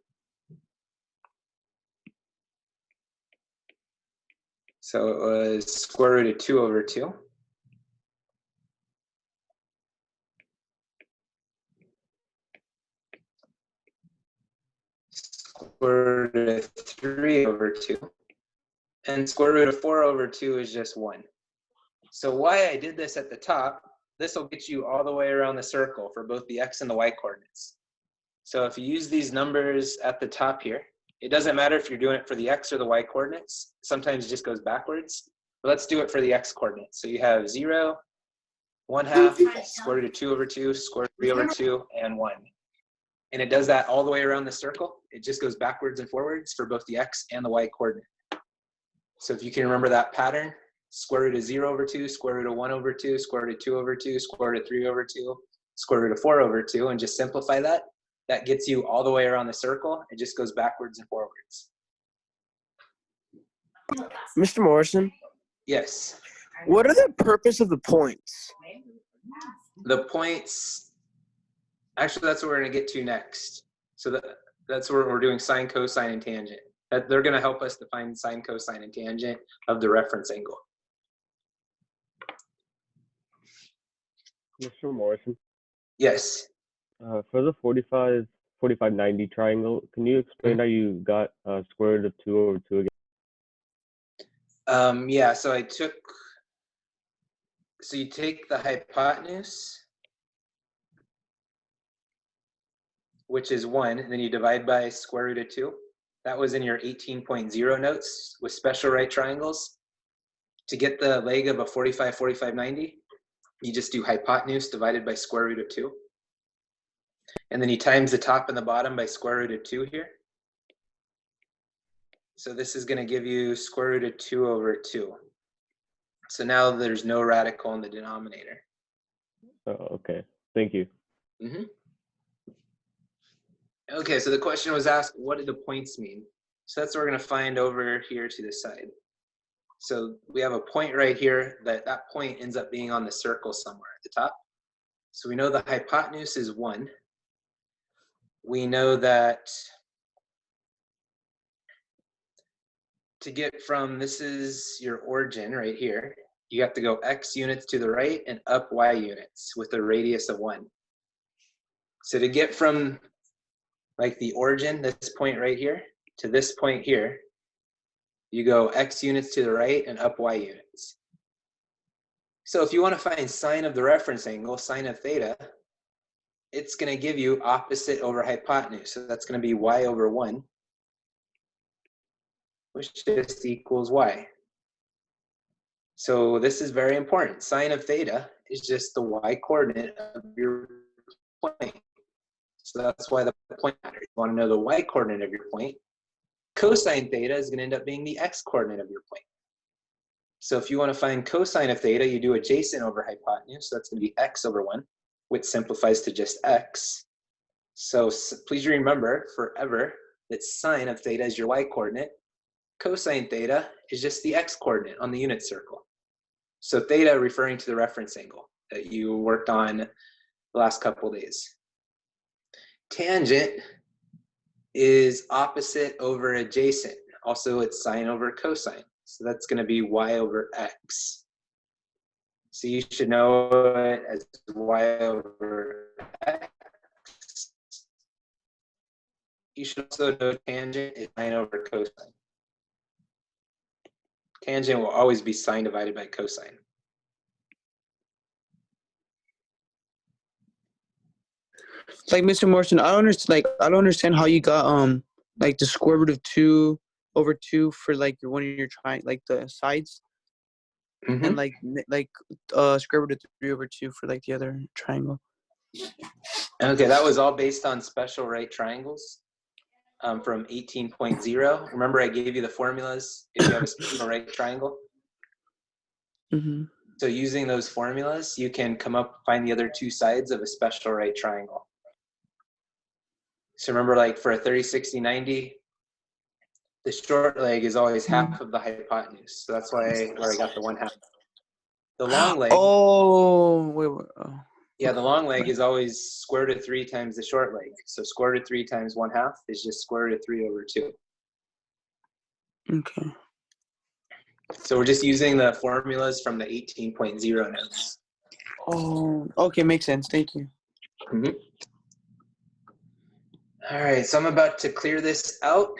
So it was square root of 2 over 2. Square root of 3 over 2. And square root of 4 over 2 is just 1. So why I did this at the top, this will get you all the way around the circle for both the X and the Y coordinates. So if you use these numbers at the top here, it doesn't matter if you're doing it for the X or the Y coordinates. Sometimes it just goes backwards. But let's do it for the X coordinates. So you have 0, 1/2, square root of 2 over 2, square root of 3 over 2, and 1. And it does that all the way around the circle. It just goes backwards and forwards for both the X and the Y coordinate. So if you can remember that pattern, square root of 0 over 2, square root of 1 over 2, square root of 2 over 2, square root of 3 over 2, square root of 4 over 2, and just simplify that. That gets you all the way around the circle. It just goes backwards and forwards. Mr. Morrison, Yes. what are the purpose of the points? The points, actually that's what we're going to get to next. So that's where we're doing sine, cosine, and tangent. They're going to help us define sine, cosine, and tangent of the reference angle. Mr. Morrison, Yes. for the 4590 triangle, can you explain how you got square root of 2 over 2 again? Yeah, so you take the hypotenuse, which is 1, and then you divide by square root of 2. That was in your 18.0 notes with special right triangles. To get the leg of a 45, 45, 90, you just do hypotenuse divided by square root of 2. And then you times the top and the bottom by square root of 2 here. So this is going to give you square root of 2 over 2. So now there's no radical in the denominator. Oh, okay. Thank you. Mm-hmm. Okay, so the question was asked, what do the points mean? So that's what we're going to find over here to the side. So we have a point right here that point ends up being on the circle somewhere at the top. So we know the hypotenuse is 1. We know that to get from, this is your origin right here, you have to go x units to the right and up y units with a radius of 1. So to get from like the origin, this point right here, to this point here, you go x units to the right and up y units. So if you want to find sine of the reference angle, sine of theta, it's going to give you opposite over hypotenuse. So that's going to be y over 1, which just equals y. So this is very important. Sine of theta is just the y coordinate of your point. So that's why the point matters. You want to know the y coordinate of your point. Cosine theta is going to end up being the x coordinate of your point. So if you want to find cosine of theta, you do adjacent over hypotenuse. So that's going to be x over 1, which simplifies to just x. So please remember forever that sine of theta is your y coordinate. Cosine theta is just the x coordinate on the unit circle. So theta referring to the reference angle that you worked on the last couple of days. Tangent is opposite over adjacent. Also, it's sine over cosine. So that's going to be y over x. So you should know it as y over x. You should also know tangent is sine over cosine. Tangent will always be sine divided by cosine. Like Mr. Morrison, I don't understand how you got like the square root of 2 over 2 for like one of your like the sides, and like square root of 3 over 2 for like the other triangle. Okay, that was all based on special right triangles from 18.0. Remember I gave you the formulas if you have a special right triangle? Mm-hmm. So using those formulas, you can find the other two sides of a special right triangle. So remember, like for a 30, 60, 90, the short leg is always half of the hypotenuse. So that's why where I got the 1/2. The long leg. Oh, wait. Oh. Yeah, the long leg is always square root of 3 times the short leg. So square root of 3 times 1/2 is just square root of 3 over 2. Okay. So we're just using the formulas from the 18.0 notes. Oh, okay, makes sense. Thank you. Mm-hmm. All right, so I'm about to clear this out.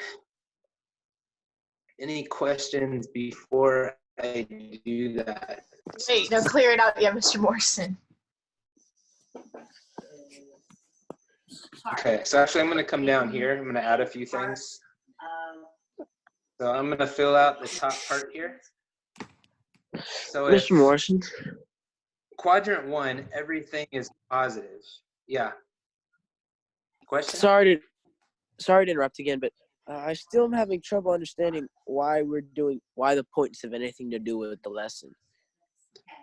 Any questions before I do that. Wait, no, clear it out. Yeah, Mr. Morrison. Okay, so actually I'm going to come down here. I'm going to add a few things. So I'm going to fill out the top part here. So if Mr. Morrison. quadrant 1, everything is positive. Yeah. Question? Sorry to interrupt again, but I still am having trouble understanding why the points have anything to do with the lesson.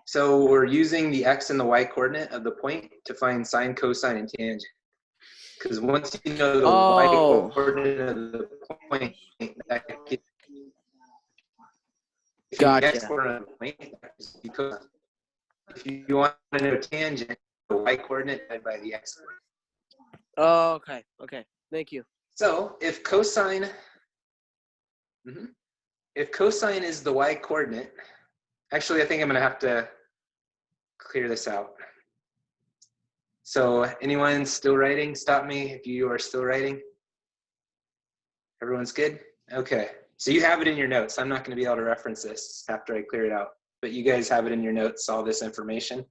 So we're using the x and the y coordinate of the point to find sine, cosine, and tangent. Because once you know the y coordinate of the point, that gives if you know the x Gotcha. coordinate of the point, that gives you cosine. If you want to know tangent, the y coordinate divided by the x coordinate. Oh, okay. Okay. Thank you. So if cosine is the y coordinate, actually I think I'm going to have to clear this out. So anyone still writing? Stop me if you are still writing. Everyone's good? Okay. So you have it in your notes. I'm not going to be able to reference this after I clear it out, but you guys have it in your notes, all this information.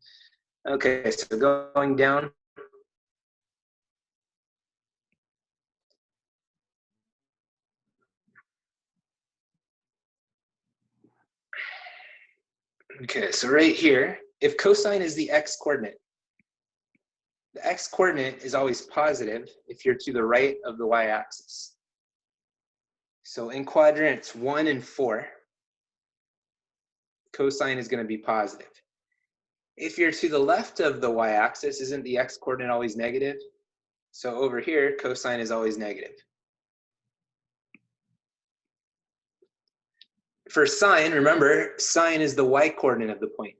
Okay, so going down. Okay, so right here, if cosine is the x coordinate, the x coordinate is always positive if you're to the right of the y-axis. So in quadrants 1 and 4, cosine is going to be positive. If you're to the left of the y-axis, isn't the x coordinate always negative? So over here, cosine is always negative. For sine, remember, sine is the y coordinate of the point.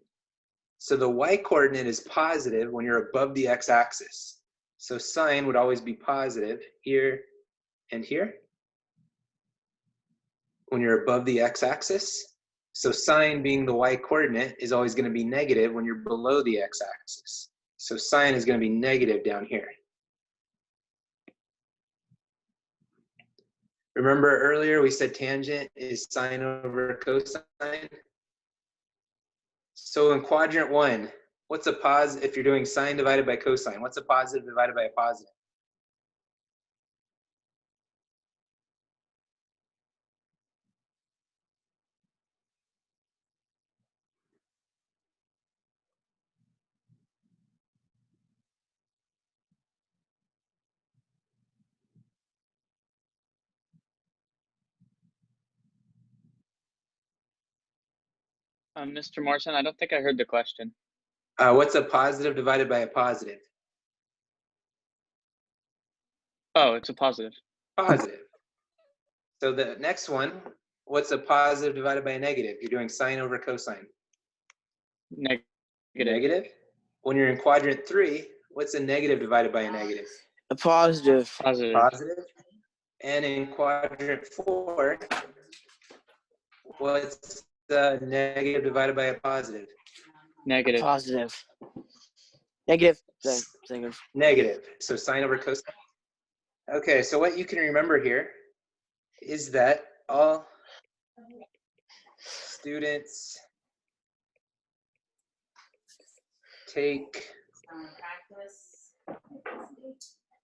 So the y coordinate is positive when you're above the x-axis. So sine would always be positive here and here when you're above the x-axis. So sine being the y coordinate is always going to be negative when you're below the x-axis. So sine is going to be negative down here. Remember earlier we said tangent is sine over cosine? So in quadrant 1, what's a positive, if you're doing sine divided by cosine, what's a positive divided by a positive? Mr. Morrison, I don't think I heard the question. What's a positive divided by a positive? Oh, it's a positive. Positive. So the next one, what's a positive divided by a negative? You're doing sine over cosine. Negative. Negative. When you're in quadrant 3, what's a negative divided by a negative? A positive. Positive. Positive. And in quadrant 4, what's the negative divided by a positive? Negative. Positive. Negative. Negative. So sine over cosine. Okay, so what you can remember here is that all students take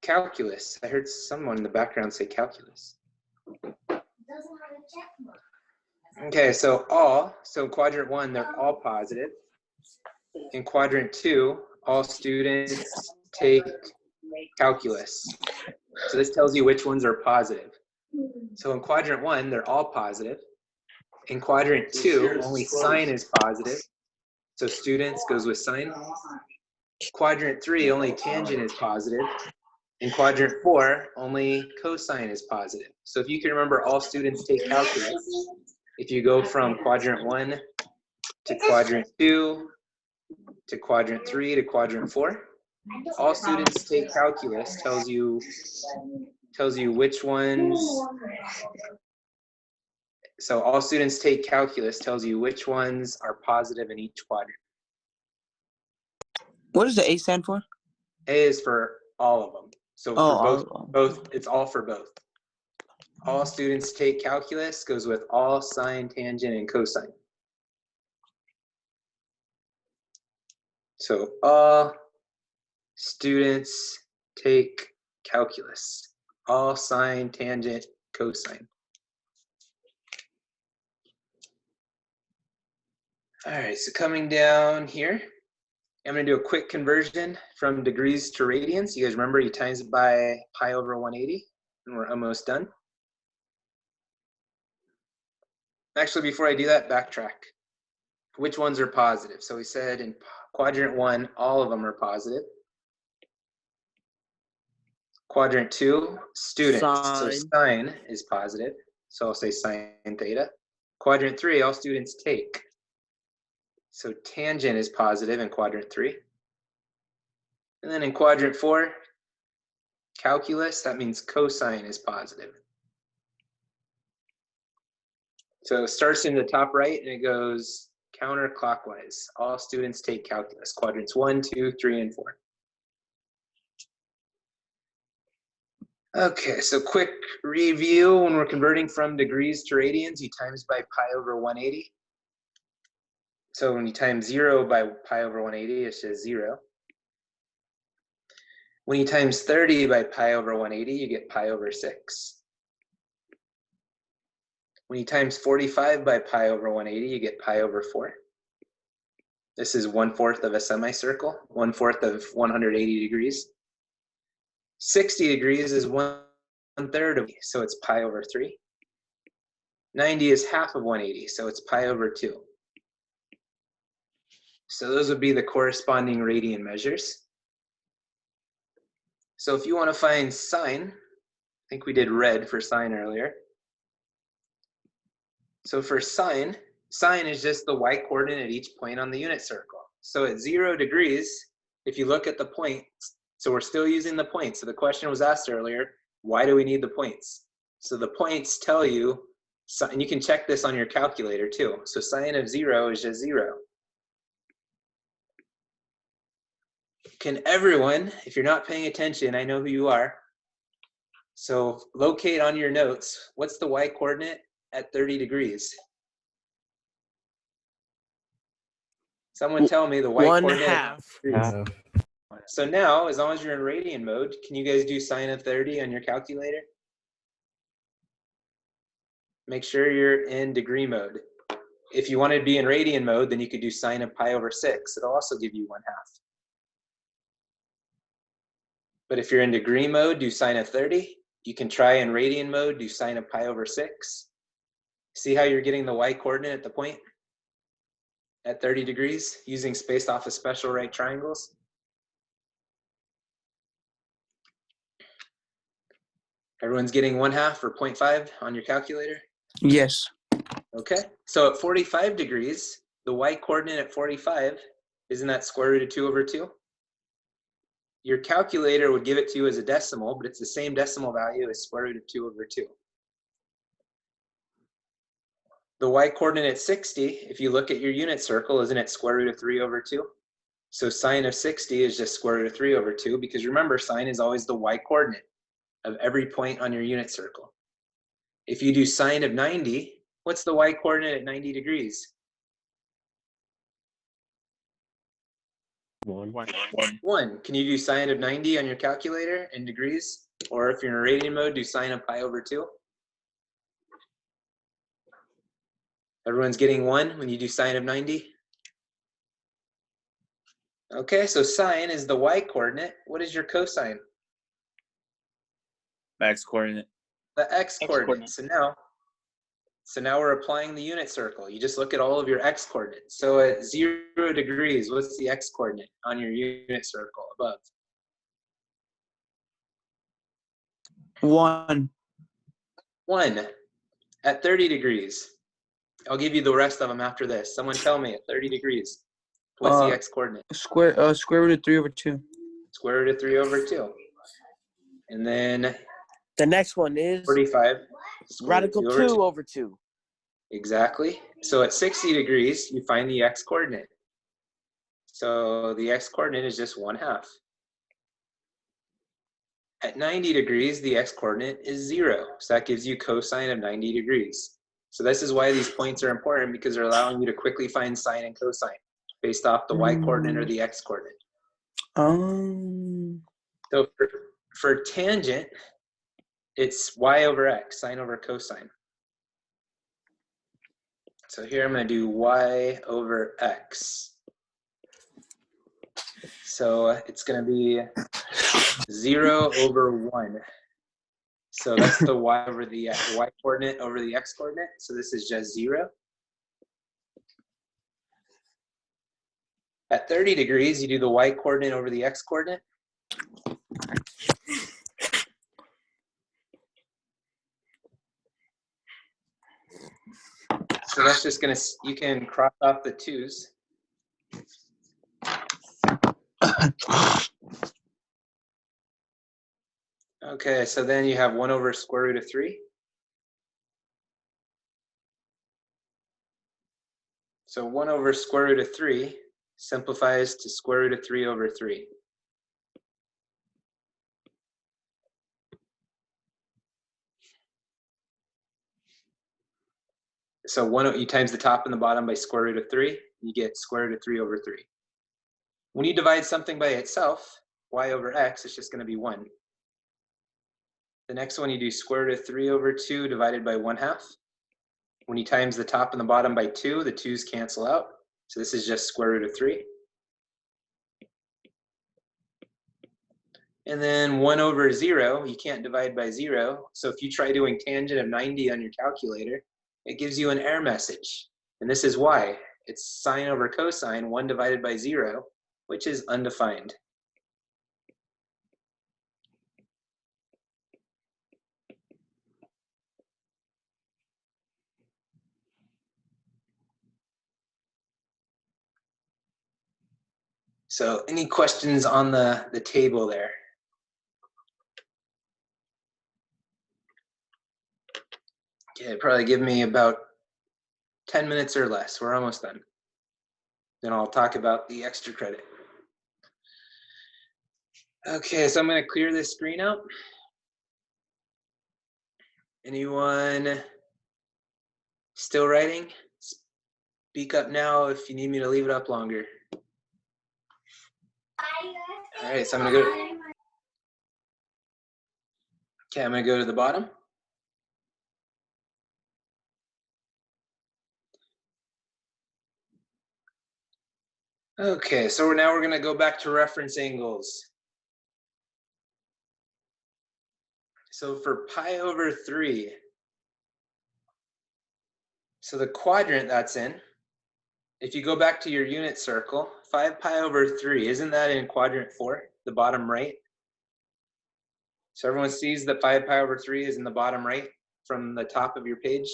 calculus. I heard someone in the background say calculus. Okay, so in quadrant 1, they're all positive. In quadrant 2, all students take calculus. So this tells you which ones are positive. So in quadrant 1, they're all positive. In quadrant 2, only sine is positive. So students goes with sine. Quadrant 3, only tangent is positive. In quadrant 4, only cosine is positive. So if you can remember, all students take calculus. If you go from quadrant 1 to quadrant 2 to quadrant 3 to quadrant 4, all students take calculus tells you which ones. So all students take calculus tells you which ones are positive in each quadrant. What does the A stand for? A is for all of them. So for both, it's all for both. All students take calculus goes with all sine, tangent, and cosine. So all students take calculus. All sine, tangent, cosine. All right, so coming down here, I'm going to do a quick conversion from degrees to radians. You guys remember you times it by pi over 180, and we're almost done. Actually, before I do that, backtrack. Which ones are positive? So we said in quadrant 1, all of them are positive. Quadrant 2, students. So Sine. sine is positive. So I'll say sine theta. Quadrant 3, all students take. So tangent is positive in quadrant 3. And then in quadrant 4, calculus, that means cosine is positive. So it starts in the top right and it goes counterclockwise. All students take calculus, quadrants 1, 2, 3, and 4. Okay, so quick review. When we're converting from degrees to radians, you times by pi over 180. So when you times 0 by pi over 180, it's just 0. When you times 30 by pi over 180, you get pi over 6. When you times 45 by pi over 180, you get pi over 4. This is 1/4 of a semicircle, 1/4 of 180 degrees. 60 degrees is 1/3 of, so it's pi over 3. 90 is half of 180, so it's pi over 2. So those would be the corresponding radian measures. So if you want to find sine, I think we did red for sine earlier. So for sine, sine is just the y-coordinate at each point on the unit circle. So at 0 degrees, if you look at the points, so we're still using the points. So the question was asked earlier, why do we need the points? So the points tell you, and you can check this on your calculator too. So sine of 0 is just 0. Can everyone, if you're not paying attention, I know who you are. So locate on your notes, what's the y-coordinate at 30 degrees? Someone tell me the y-coordinate. 1/2. So now, as long as you're in radian mode, can you guys do sine of 30 on your calculator? Make sure you're in degree mode. If you want to be in radian mode, then you could do sine of pi over 6. It'll also give you 1/2. But if you're in degree mode, do sine of 30. You can try in radian mode, do sine of pi over 6. See how you're getting the y-coordinate at the point at 30 degrees using spaced off of special right triangles? Everyone's getting 1/2 or 0.5 on your calculator? Yes. Okay, so at 45 degrees, the y-coordinate at 45, isn't that square root of 2 over 2? Your calculator would give it to you as a decimal, but it's the same decimal value as square root of 2 over 2. The y-coordinate at 60, if you look at your unit circle, isn't it square root of 3 over 2? So sine of 60 is just square root of 3 over 2, because remember, sine is always the y-coordinate of every point on your unit circle. If you do sine of 90, what's the y-coordinate at 90 degrees? 1. 1. Can you do sine of 90 on your calculator in degrees? Or if you're in radian mode, do sine of pi over 2. Everyone's getting 1 when you do sine of 90? Okay, so sine is the y-coordinate. What is your cosine? X coordinate. The x-coordinate. So now we're applying the unit circle. You just look at all of your x-coordinates. So at 0 degrees, what's the x-coordinate on your unit circle above? 1. 1. At 30 degrees. I'll give you the rest of them after this. Someone tell me at 30 degrees. What's the x-coordinate? Square root of 3 over 2. Square root of 3 over 2. And then The next one is 45. radical 2 over 2. Exactly. So at 60 degrees, you find the x-coordinate. So the x-coordinate is just 1/2. At 90 degrees, the x-coordinate is 0. So that gives you cosine of 90 degrees. So this is why these points are important, because they're allowing you to quickly find sine and cosine. based off the y coordinate or the x coordinate. So for tangent, it's y over x, sine over cosine. So here I'm going to do y over x. So it's going to be 0 over 1. So that's the y over the y coordinate over the x coordinate. So this is just 0. At 30 degrees, you do the y coordinate over the x coordinate. So that's just going to, you can cross off the 2's. Okay, so then you have 1 over square root of 3. So 1 over square root of 3 simplifies to square root of 3 over 3. So you times the top and the bottom by square root of 3, you get square root of 3 over 3. When you divide something by itself, y over x, it's just going to be 1. The next one, you do square root of 3 over 2 divided by 1/2. When you times the top and the bottom by 2, the 2's cancel out. So this is just square root of 3. And then 1 over 0, you can't divide by 0. So if you try doing tangent of 90 on your calculator, it gives you an error message. And this is why. It's sine over cosine, 1 divided by 0, which is undefined. So any questions on the table there? Okay, probably give me about 10 minutes or less. We're almost done. Then I'll talk about the extra credit. Okay, so I'm going to clear this screen out. Anyone still writing? Speak up now if you need me to leave it up longer. All right, so I'm going to go. Okay, I'm going to go to the bottom. Okay, so now we're going to go back to reference angles. So for pi over 3, so the quadrant that's in, if you go back to your unit circle, 5 pi over 3, isn't that in quadrant 4, the bottom right? So everyone sees that 5 pi over 3 is in the bottom right from the top of your page?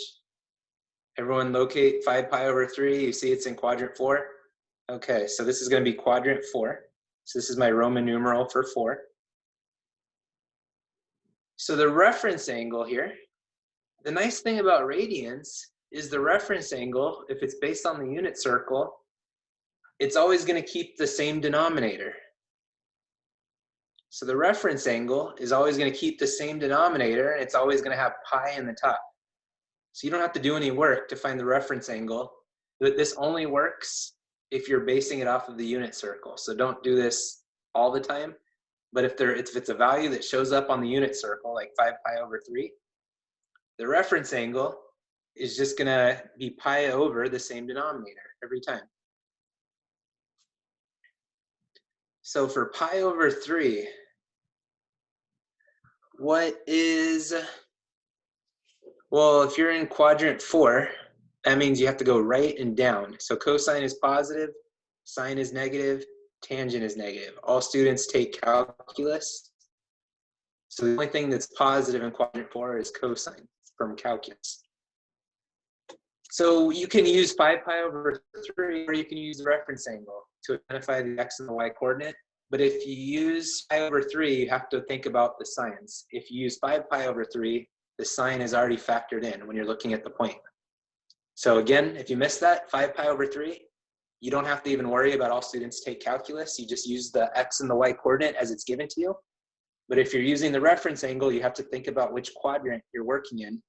Everyone locate 5 pi over 3, you see it's in quadrant 4? Okay, so this is going to be quadrant 4. So this is my Roman numeral for 4. So the reference angle here, the nice thing about radians is the reference angle, if it's based on the unit circle, it's always going to keep the same denominator. So the reference angle is always going to keep the same denominator, and it's always going to have pi in the top. So you don't have to do any work to find the reference angle. But this only works if you're basing it off of the unit circle. So don't do this all the time. But if it's a value that shows up on the unit circle, like 5 pi over 3, the reference angle is just going to be pi over the same denominator every time. So for pi over 3, what is, well, if you're in quadrant 4, that means you have to go right and down. So cosine is positive, sine is negative, tangent is negative. All students take calculus. So the only thing that's positive in quadrant 4 is cosine from calculus. So you can use 5 pi over 3, or you can use the reference angle to identify the x and the y coordinate. But if you use pi over 3, you have to think about the signs. If you use 5 pi over 3, the sign is already factored in when you're looking at the point. So again, if you miss that, 5 pi over 3, you don't have to even worry about all students take calculus. You just use the x and the y coordinate as it's given to you. But if you're using the reference angle, you have to think about which quadrant you're working in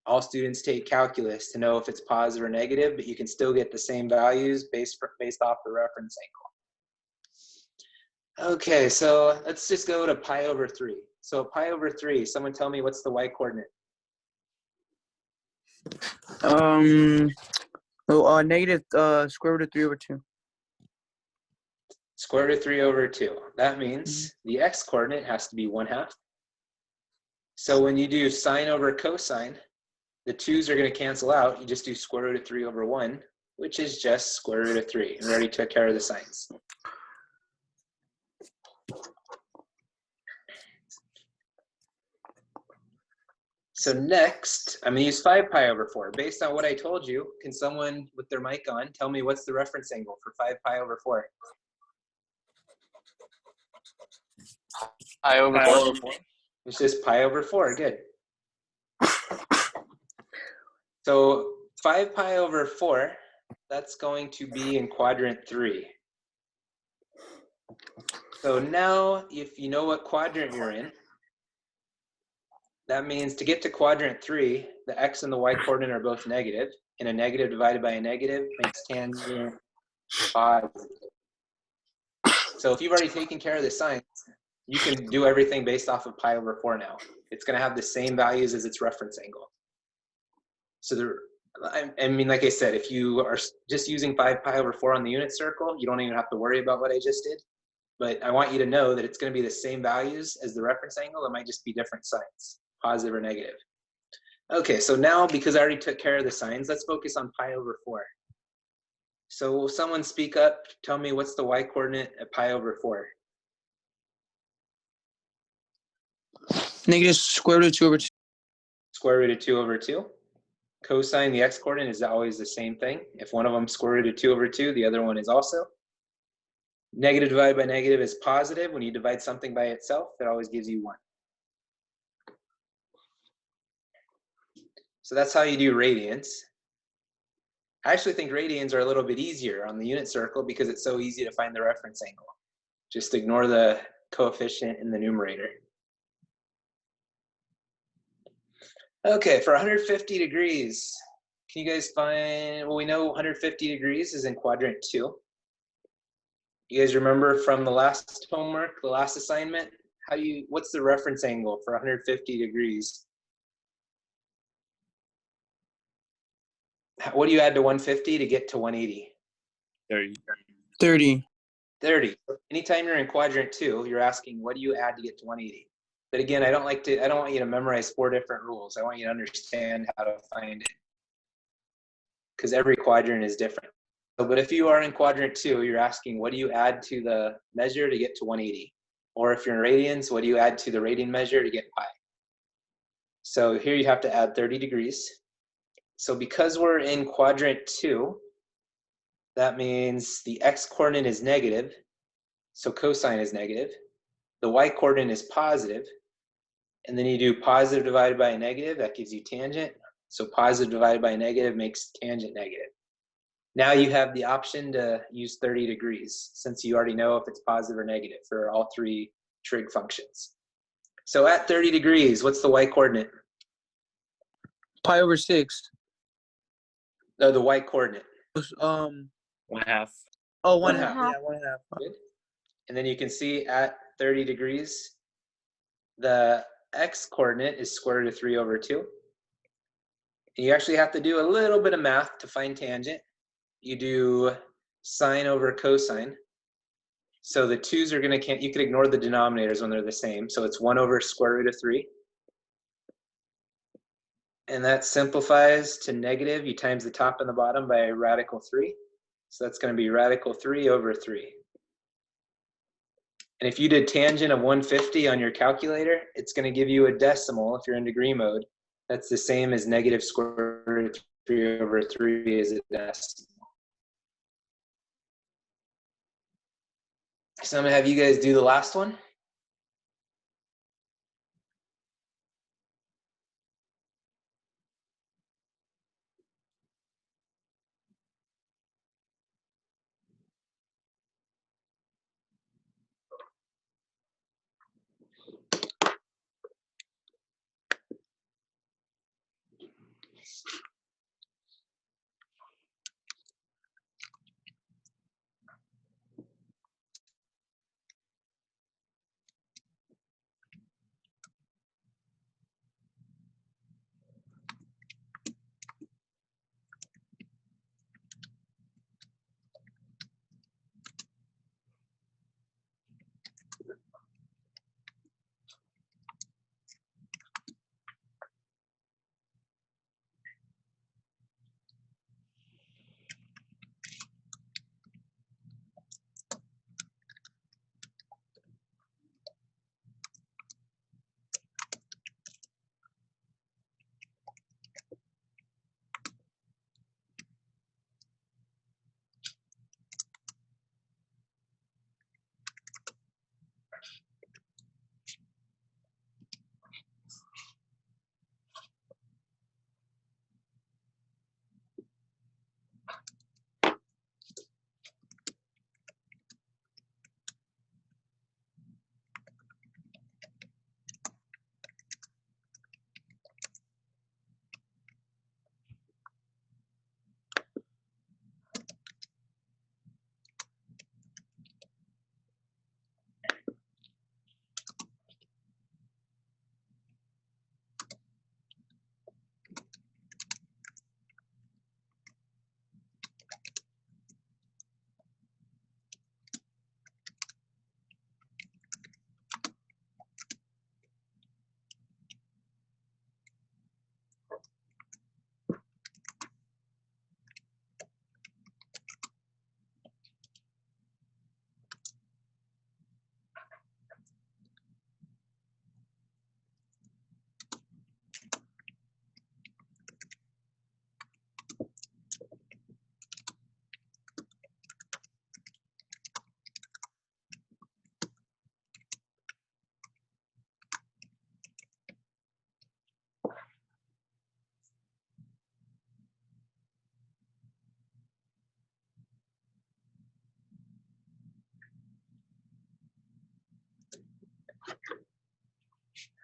all students take calculus to know if it's positive or negative, but you can still get the same values based off the reference angle. Okay, so let's just go to pi over 3. So pi over 3, someone tell me what's the y-coordinate? Negative square root of 3 over 2. Square root of 3 over 2. That means the x-coordinate has to be 1/2. So when you do sine over cosine, the 2's are going to cancel out. You just do square root of 3 over 1, which is just square root of 3. We already took care of the signs. So next, I'm going to use 5 pi over 4. Based on what I told you, can someone with their mic on tell me what's the reference angle for 5 pi over 4? Pi over 4. It's just pi over 4. Good. So 5 pi over 4, that's going to be in quadrant 3. So now, if you know what quadrant you're in, that means to get to quadrant 3, the x and the y coordinate are both negative, and a negative divided by a negative makes tangent positive. So if you've already taken care of the signs, you can do everything based off of pi over 4 now. It's going to have the same values as its reference angle. So I mean, like I said, if you are just using 5 pi over 4 on the unit circle, you don't even have to worry about what I just did. But I want you to know that it's going to be the same values as the reference angle. It might just be different signs, positive or negative. Okay, so now because I already took care of the signs, let's focus on pi over 4. So will someone speak up? Tell me what's the y-coordinate at pi over 4? Negative square root of 2 over 2. Square root of 2 over 2. Cosine, the x-coordinate, is always the same thing. If one of them square root of 2 over 2, the other one is also. Negative divided by negative is positive. When you divide something by itself, it always gives you 1. So that's how you do radians. I actually think radians are a little bit easier on the unit circle because it's so easy to find the reference angle. Just ignore the coefficient in the numerator. Okay, for 150 degrees, can you guys find, well, we know 150 degrees is in quadrant 2. You guys remember from the last homework, the last assignment, what's the reference angle for 150 degrees? What do you add to 150 to get to 180? 30. 30. Anytime you're in quadrant 2, you're asking, what do you add to get to 180? But again, I don't want you to memorize 4 different rules. I want you to understand how to find it, because every quadrant is different. But if you are in quadrant 2, you're asking, what do you add to the measure to get to 180? Or if you're in radians, what do you add to the radian measure to get pi? So here you have to add 30 degrees. So because we're in quadrant 2, that means the x-coordinate is negative, so cosine is negative. The y-coordinate is positive, and then you do positive divided by a negative, that gives you tangent. So positive divided by a negative makes tangent negative. Now you have the option to use 30 degrees, since you already know if it's positive or negative for all 3 trig functions. So at 30 degrees, what's the y-coordinate? Pi over 6. No, the y-coordinate. 1/2. Oh, 1/2. Yeah, 1/2. Good. And then you can see at 30 degrees, the x-coordinate is square root of 3 over 2. And you actually have to do a little bit of math to find tangent. You do sine over cosine. So the 2's are going to, you can ignore the denominators when they're the same. So it's 1 over square root of 3. And that simplifies to negative. You times the top and the bottom by radical 3. So that's going to be radical 3 over 3. And if you did tangent of 150 on your calculator, it's going to give you a decimal if you're in degree mode. That's the same as negative square root of 3 over 3 is a decimal. So I'm going to have you guys do the last one.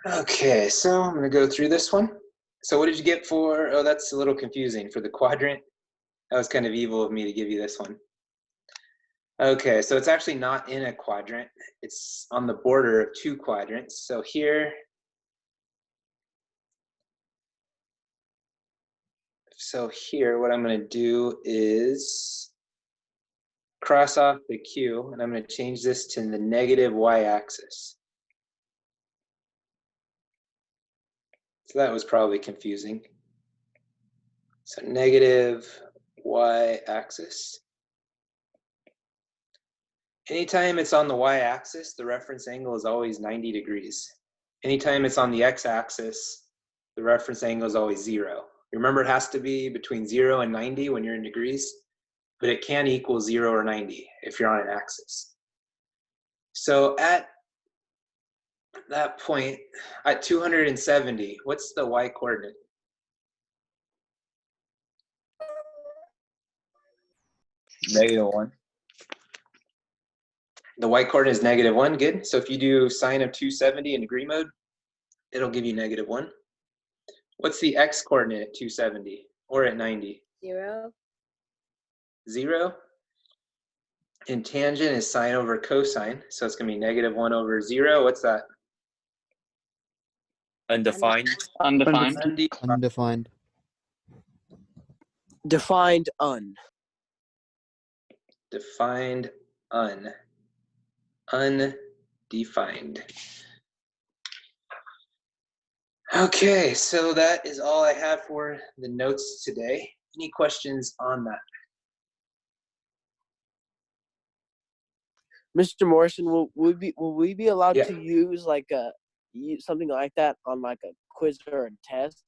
Okay, so I'm going to go through this one. So what did you get for, oh, that's a little confusing for the quadrant. That was kind of evil of me to give you this one. Okay, so it's actually not in a quadrant. It's on the border of two quadrants. So here, what I'm going to do is cross off the Q, and I'm going to change this to the negative y-axis. So that was probably confusing. So negative y-axis. Anytime it's on the y-axis, the reference angle is always 90 degrees. Anytime it's on the x-axis, the reference angle is always 0. Remember, it has to be between 0 and 90 when you're in degrees, but it can equal 0 or 90 if you're on an axis. So at that point, at 270, what's the y-coordinate? -1. The y-coordinate is -1, good. So if you do sine of 270 in degree mode, it'll give you -1. What's the x-coordinate at 270 or at 90? 0. 0. And tangent is sine over cosine, so it's going to be -1 over 0. What's that? Undefined. Undefined. Undefined. Defined un. Defined un. Undefined. Okay, so that is all I have for the notes today. Any questions on that? Mr. Morrison, will we be allowed Yeah. to use like something like that on like a quiz or a test?